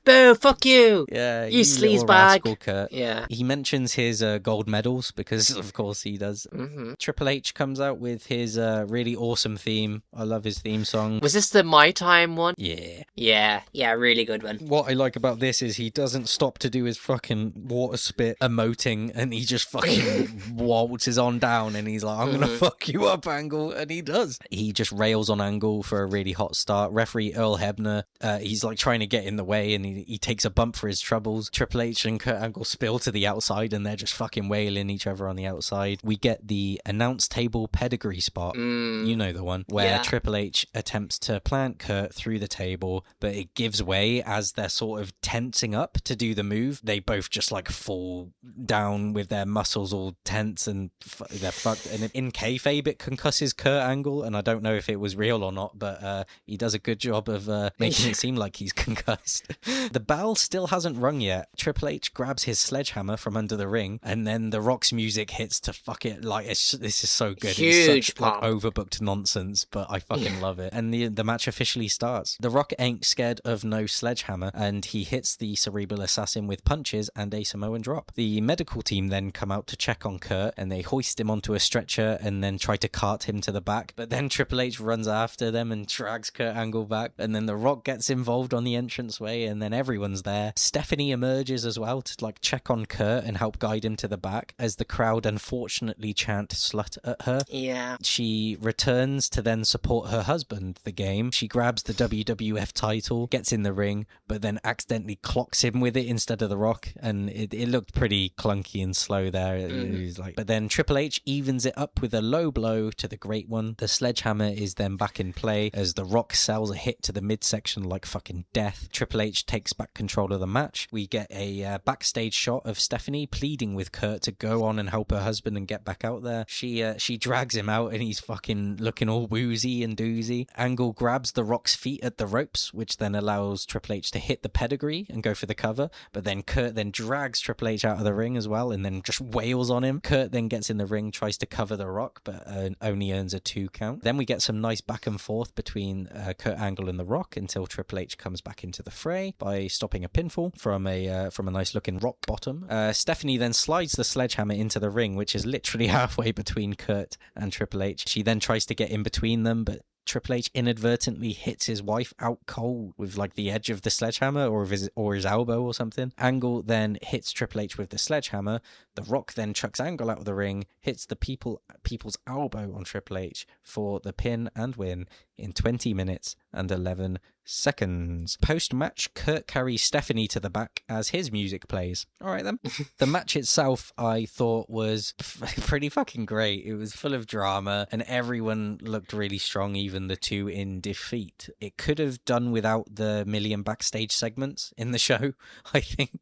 boo, fuck you. Yeah, You little sleazebag. rascal, Kurt. Yeah. He mentions his gold medals because, of course, he does. Mm-hmm. Triple H comes out with his really awesome theme. I love his theme song. Was this the My Time one? Yeah. Yeah, really good one. What I like about this is he doesn't stop to do his fucking water spit emoting, and he just fucking waltzes on down, and he's like, I'm gonna fuck you up, Angle, and he does. He just rails on Angle for a really hot start. Referee Earl Hebner, he's like trying to get in the way, and he takes a bump for his troubles. Triple H and Kurt Angle spill to the outside, and they're just fucking wailing each other on the outside. We get the announce table pedigree spot. You know the one where Triple H attempts to plant Kurt through the table, but it gives way as they're sort of tensing up to do the move. They both just like fall down with their muscles all tense, and they're fucked. And in kayfabe, it concusses Kurt Angle, and I don't know if it was real or not, but he does a good job of making it seem like he's concussed. The bell still hasn't rung yet. Triple H grabs his sledgehammer from under the ring, and then the Rock's music hits to fuck it. Like, this is so good. Huge it's such pop. like overbooked nonsense, but I fucking love it. And the match officially starts. The Rock ain't scared of no sledgehammer, and he hits the Cerebral Assassin with punches and a Samoan drop. The medical team then come out to check on Kurt, and they hoist him onto a stretcher and then try to cart him to the back. But then Triple H runs after them and drags Kurt Angle back, and then The Rock gets involved on the entranceway, and then everyone's there. Stephanie emerges as well to like check on Kurt and help guide him to the back as the crowd unfortunately chant slut at her. Yeah. She returns to then support her husband, The Game. She grabs the WWF title, gets in the ring, but then accidentally clocks him with it instead of The Rock, and it looked pretty clunky and slow there. It was like, but then Triple H evens it up with a low blow to the Great One. The sledgehammer is then back in play as The Rock sells a hit to the midsection like fucking death. Triple H takes back control of the match. We get a backstage shot of Stephanie pleading with Kurt to go on and help her husband and get back out there. She drags him out, and he's fucking looking all woozy and doozy. Angle grabs The Rock's feet at the ropes, which then allows Triple H to hit the pedigree and go for the cover, but then Kurt then drags Triple H out of the ring as well, and then just wails on him. Kurt then gets in the ring, tries to cover The Rock, but only earns a 2 count. Then we get some nice back and forth between Kurt Angle and The Rock until Triple H comes back into the fray by stopping a pinfall from a nice looking rock bottom. Stephanie then slides the sledgehammer into the ring, which is literally halfway between Kurt and Triple H. She then tries to get in between them, but Triple H inadvertently hits his wife out cold with like the edge of the sledgehammer or his elbow or something. Angle then hits Triple H with the sledgehammer. The Rock then chucks Angle out of the ring, hits the people's elbow on Triple H for the pin and win in 20 minutes and 11 seconds. Post-match, Kurt carries Stephanie to the back as his music plays. All right then. The match itself, I thought, was pretty fucking great. It was full of drama, and everyone looked really strong, even the two in defeat. It could have done without the million backstage segments in the show, I think.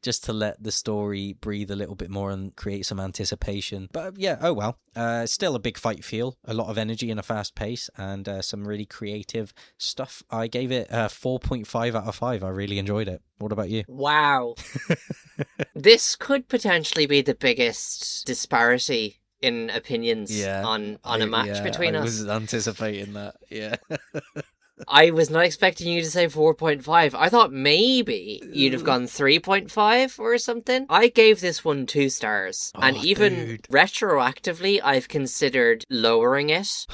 Just to let the story breathe a little bit more and create some anticipation. But yeah, oh well. Still a big fight feel, a lot of energy and a fast pace, and some really creative stuff. I gave it a 4.5 out of 5. I really enjoyed it. What about you? Wow. This could potentially be the biggest disparity in opinions on a match between us. I was anticipating that, yeah. I was not expecting you to say 4.5. I thought maybe you'd have gone 3.5 or something. I gave this one 2 stars. And even retroactively, I've considered lowering it.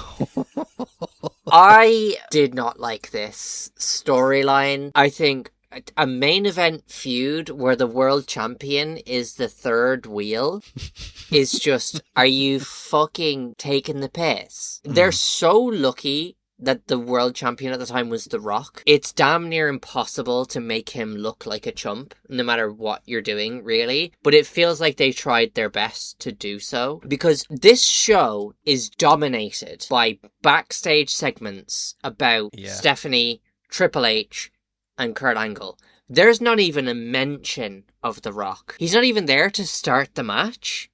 I did not like this storyline. I think a main event feud where the world champion is the third wheel is just, are you fucking taking the piss? They're so lucky that the world champion at the time was The Rock. It's damn near impossible to make him look like a chump, no matter what you're doing, really. But it feels like they tried their best to do so, because this show is dominated by backstage segments about Stephanie, Triple H, and Kurt Angle. There's not even a mention of The Rock. He's not even there to start the match.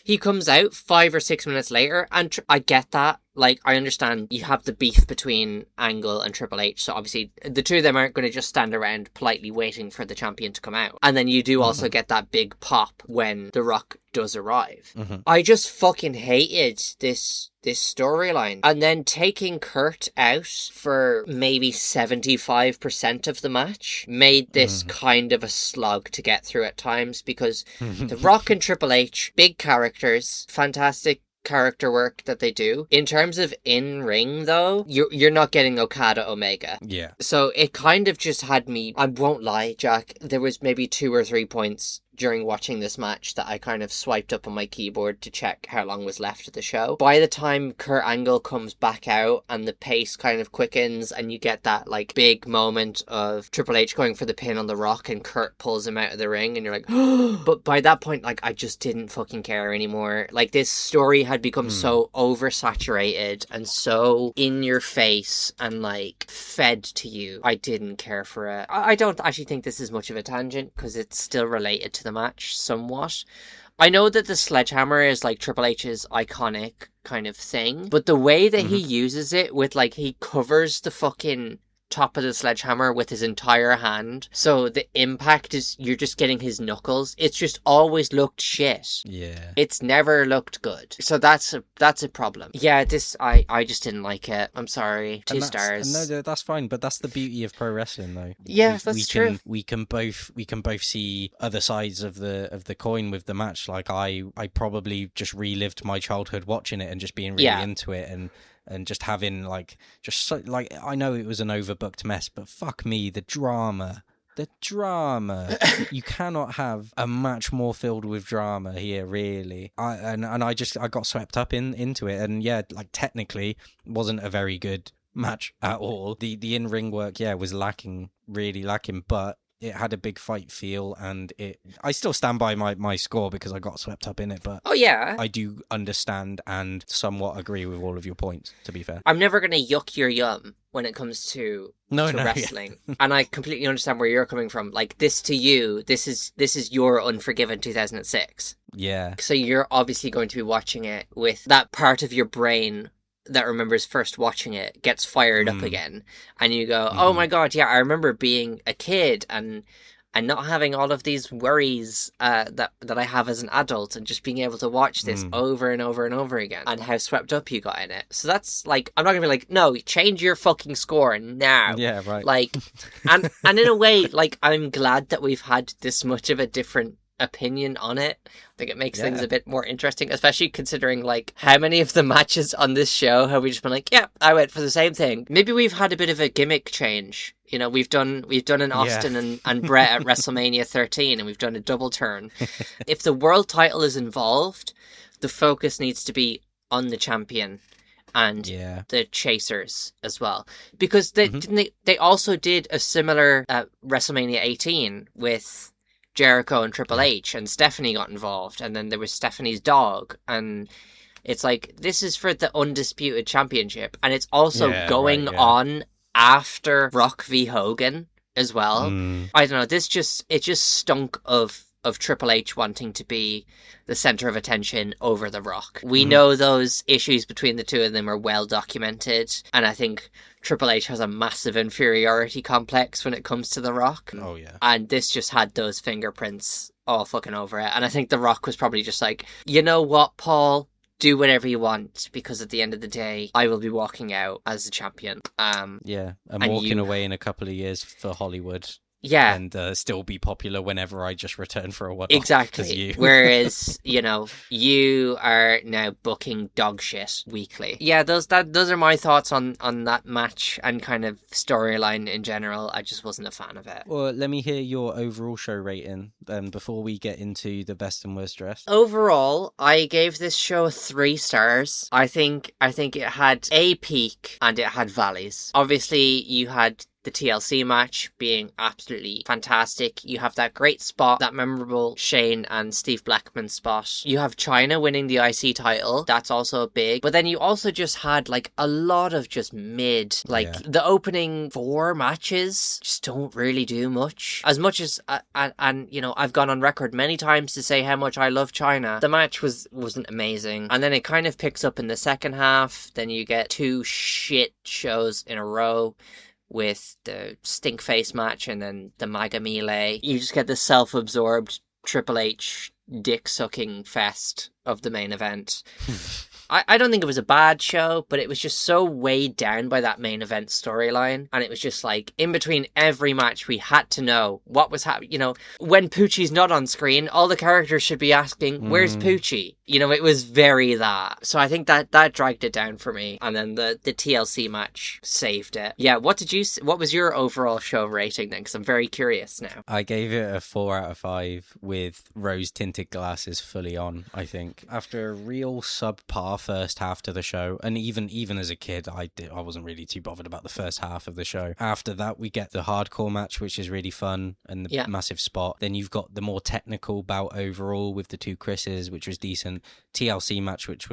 He comes out 5 or 6 minutes later, and I get that. like, I understand you have the beef between Angle and Triple H, so obviously the two of them aren't going to just stand around politely waiting for the champion to come out. And then you do also get that big pop when The Rock does arrive. I just fucking hated this storyline. And then taking Kurt out for maybe 75% of the match made this kind of a slog to get through at times, because The Rock and Triple H, big characters, fantastic character work that they do. In terms of in-ring, though, you're not getting Okada Omega. Yeah. So it kind of just had me, I won't lie, Jack, there was maybe 2 or 3 points during watching this match that I kind of swiped up on my keyboard to check how long was left of the show. By the time Kurt Angle comes back out and the pace kind of quickens and you get that like big moment of Triple H going for the pin on The Rock and Kurt pulls him out of the ring and you're like, but by that point, like, I just didn't fucking care anymore. Like, this story had become so oversaturated and so in your face and like fed to you. I didn't care for it. I don't actually think this is much of a tangent because it's still related to the match somewhat. I know that the sledgehammer is like Triple H's iconic kind of thing, but the way that he uses it with, like, he covers the fucking top of the sledgehammer with his entire hand, so the impact is you're just getting his knuckles. It's just always looked shit. Yeah. It's never looked good. So that's a problem. Yeah, this I just didn't like it. I'm sorry. 2 stars. No, that's fine, but that's the beauty of pro wrestling, though. Yeah, that's true. We can both see other sides of the coin with the match. Like, I probably just relived my childhood watching it and just being really into it and just having like, just so, like, I know it was an overbooked mess, but fuck me, the drama. You cannot have a match more filled with drama here, really. I got swept up into it, and yeah, like, technically wasn't a very good match at all. The in-ring work, was really lacking, but it had a big fight feel, and I still stand by my score because I got swept up in it, but oh yeah, I do understand and somewhat agree with all of your points, to be fair. I'm never going to yuck your yum when it comes to wrestling. Yeah. And I completely understand where you're coming from. Like, this to you, this is your Unforgiven 2006. Yeah. So you're obviously going to be watching it with that part of your brain that remembers first watching it gets fired up again, and you go, oh my god, yeah, I remember being a kid and not having all of these worries that I have as an adult, and just being able to watch this over and over and over again, and how swept up you got in it. So that's like, I'm not gonna be like, no, change your fucking score now. Yeah, right. Like, and in a way, like, I'm glad that we've had this much of a different opinion on it. I think it makes things a bit more interesting, especially considering like how many of the matches on this show have we just been like, yeah, I went for the same thing. Maybe we've had a bit of a gimmick change. You know, we've done an Austin and Brett at WrestleMania 13, and we've done a double turn. If the world title is involved, the focus needs to be on the champion and the chasers as well, because they also did a similar WrestleMania 18 with Jericho and Triple H, and Stephanie got involved, and then there was Stephanie's dog, and it's like, this is for the undisputed championship, and it's also going on after Rock v Hogan as well. I don't know, it just stunk of Triple H wanting to be the center of attention over The Rock. We know those issues between the two of them are well documented, and I think Triple H has a massive inferiority complex when it comes to The Rock. Oh yeah. And this just had those fingerprints all fucking over it. And I think The Rock was probably just like, you know what, Paul? Do whatever you want, because at the end of the day, I will be walking out as the champion. I'm walking away in a couple of years for Hollywood. Yeah. And still be popular whenever I just return for a one-off. Exactly. Whereas, you are now booking dog shit weekly. Yeah, those are my thoughts on that match and kind of storyline in general. I just wasn't a fan of it. Well, let me hear your overall show rating before we get into the best and worst dressed. Overall, I gave this show 3 stars. I think it had a peak and it had valleys. Obviously, you had the TLC match being absolutely fantastic. You have that great spot, that memorable Shane and Steve Blackman spot. You have Chyna winning the IC title. That's also big. But then you also just had like a lot of just mid, like the opening 4 matches just don't really do much. As much as, and you know, I've gone on record many times to say how much I love Chyna. The match wasn't amazing. And then it kind of picks up in the second half. Then you get 2 shit shows in a row with the stink face match and then the MAGA melee. You just get this self-absorbed Triple H dick-sucking fest of the main event. I don't think it was a bad show, but it was just so weighed down by that main event storyline. And it was just like, in between every match, we had to know what was happening. You know, when Poochie's not on screen, all the characters should be asking, where's Poochie? You know, it was very that. So I think that dragged it down for me. And then the TLC match saved it. Yeah, what was your overall show rating then? Because I'm very curious now. I gave it a 4 out of 5 with rose-tinted glasses fully on, I think. After a real subpar first half to the show, and even as a kid I wasn't really too bothered about the first half of the show. After that we get the hardcore match, which is really fun, and the massive spot. Then you've got the more technical bout overall with the 2 Chris's, which was decent. TLC match, which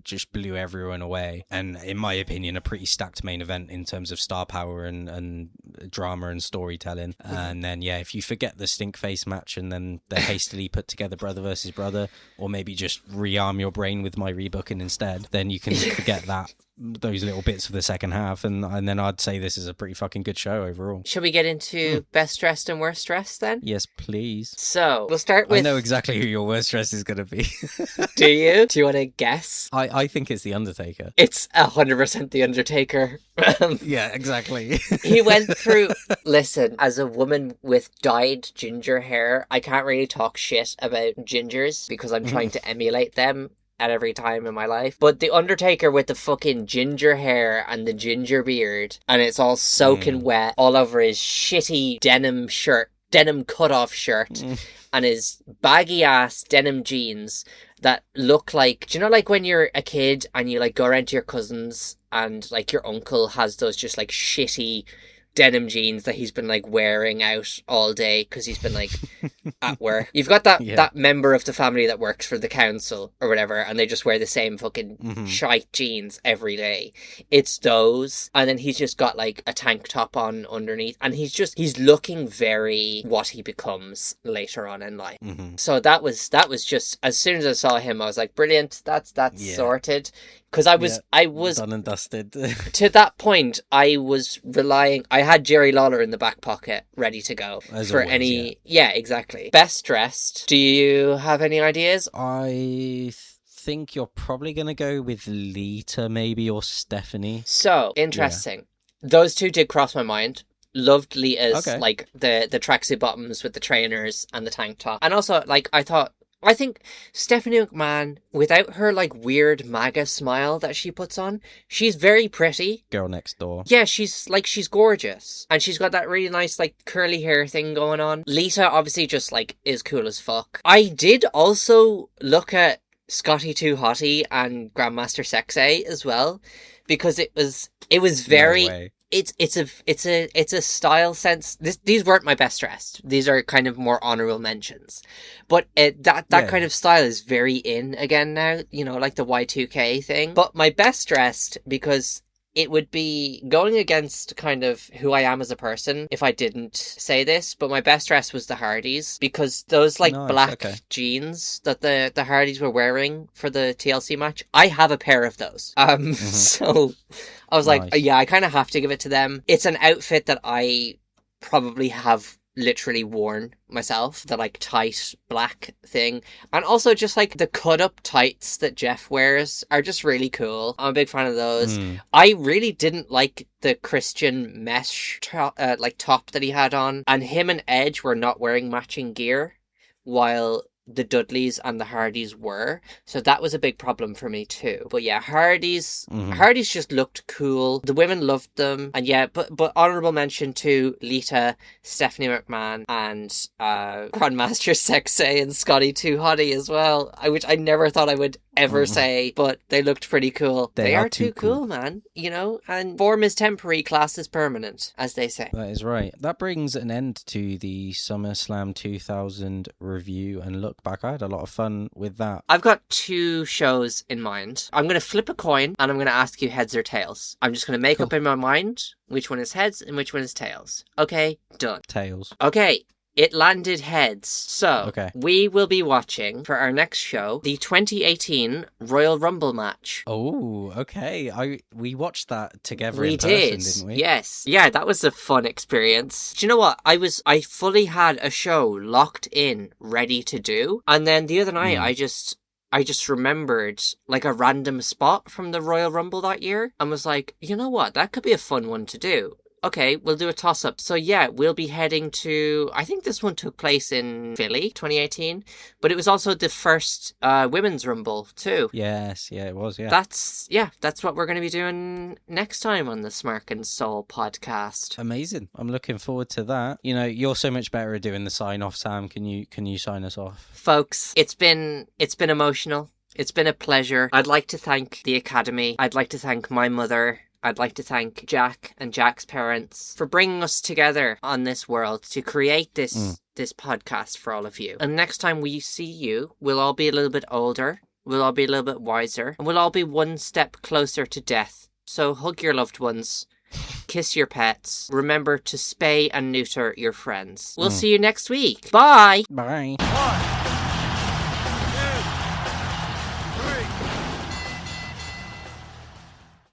just blew everyone away, and in my opinion a pretty stacked main event in terms of star power and drama and storytelling. And then if you forget the stink face match and then the hastily put together brother versus brother, or maybe just rearm your brain with my rebooking instead, then you can forget those little bits of the second half, and then I'd say this is a pretty fucking good show overall. Shall we get into best dressed and worst dressed then? Yes, please. So we'll start with... I know exactly who your worst dressed is going to be. Do you? Do you want to guess? I think it's The Undertaker. It's 100% The Undertaker. Yeah, exactly. He went through... Listen, as a woman with dyed ginger hair, I can't really talk shit about gingers because I'm trying to emulate them at every time in my life. But The Undertaker with the fucking ginger hair and the ginger beard, and it's all soaking wet all over his shitty denim cutoff shirt, and his baggy ass denim jeans that look like, do you know, like when you're a kid and you like go around to your cousins and like your uncle has those just like shitty denim jeans that he's been like wearing out all day because he's been like at work. You've got that member of the family that works for the council or whatever, and they just wear the same fucking shite jeans every day. It's those, and then he's just got like a tank top on underneath, and he's looking very what he becomes later on in life. So that was just, as soon as I saw him I was like, brilliant, that's sorted. Because I was done and dusted. To that point, I was relying. I had Jerry Lawler in the back pocket, ready to go for always, any. Yeah, exactly. Best dressed. Do you have any ideas? I think you're probably gonna go with Lita, maybe, or Stephanie. So interesting. Yeah. Those 2 did cross my mind. Loved Lita's like the tracksuit bottoms with the trainers and the tank top, and also like I think Stephanie McMahon, without her like weird MAGA smile that she puts on, she's very pretty. Girl next door. Yeah, she's gorgeous. And she's got that really nice like curly hair thing going on. Lita obviously just like is cool as fuck. I did also look at Scotty 2 Hottie and Grandmaster Sexay as well, because it was very... No way. It's a style sense. These weren't my best dressed. These are kind of more honorable mentions. But that kind of style is very in again now, you know, like the Y2K thing. But my best dressed, because it would be going against kind of who I am as a person if I didn't say this, but my best dress was the Hardys, because those like black jeans that the Hardys were wearing for the TLC match, I have a pair of those. So I was like, yeah, I kind of have to give it to them. It's an outfit that I probably have literally worn myself, the like tight black thing, and also just like the cut up tights that Jeff wears are just really cool. I'm a big fan of those. I really didn't like the Christian mesh top that he had on, and him and Edge were not wearing matching gear while the Dudleys and the Hardys were, so that was a big problem for me too. But yeah, Hardys just looked cool. The women loved them, and yeah, but honorable mention to Lita, Stephanie McMahon, and Grandmaster Sexay and Scotty 2 Hottie as well, which I never thought I would ever say, but they looked pretty cool. They are too cool, man. You know, and form is temporary, class is permanent, as they say. That is right. That brings an end to the SummerSlam 2000 review and look back. I had a lot of fun with that. I've got 2 shows in mind. I'm going to flip a coin and I'm going to ask you heads or tails. I'm just going to make up in my mind which one is heads and which one is tails. Okay, done. Tails. Okay. It landed heads. So, we will be watching, for our next show, the 2018 Royal Rumble match. Oh, okay. We watched that together in person, didn't we? Yes. Yeah, that was a fun experience. Do you know what? I fully had a show locked in, ready to do. And then the other night, I just remembered like a random spot from the Royal Rumble that year and was like, you know what? That could be a fun one to do. Okay, we'll do a toss-up. So yeah, we'll be heading to... I think this one took place in Philly, 2018. But it was also the first Women's Rumble, too. Yes, yeah, it was, yeah. That's what we're going to be doing next time on the Smark and Soul podcast. Amazing. I'm looking forward to that. You know, you're so much better at doing the sign-off, Sam. Can you sign us off? Folks, it's been emotional. It's been a pleasure. I'd like to thank the Academy. I'd like to thank my mother. I'd like to thank Jack and Jack's parents for bringing us together on this world to create this podcast for all of you. And next time we see you, we'll all be a little bit older, we'll all be a little bit wiser, and we'll all be one step closer to death. So hug your loved ones, kiss your pets, remember to spay and neuter your friends. We'll see you next week. Bye! Bye. 1,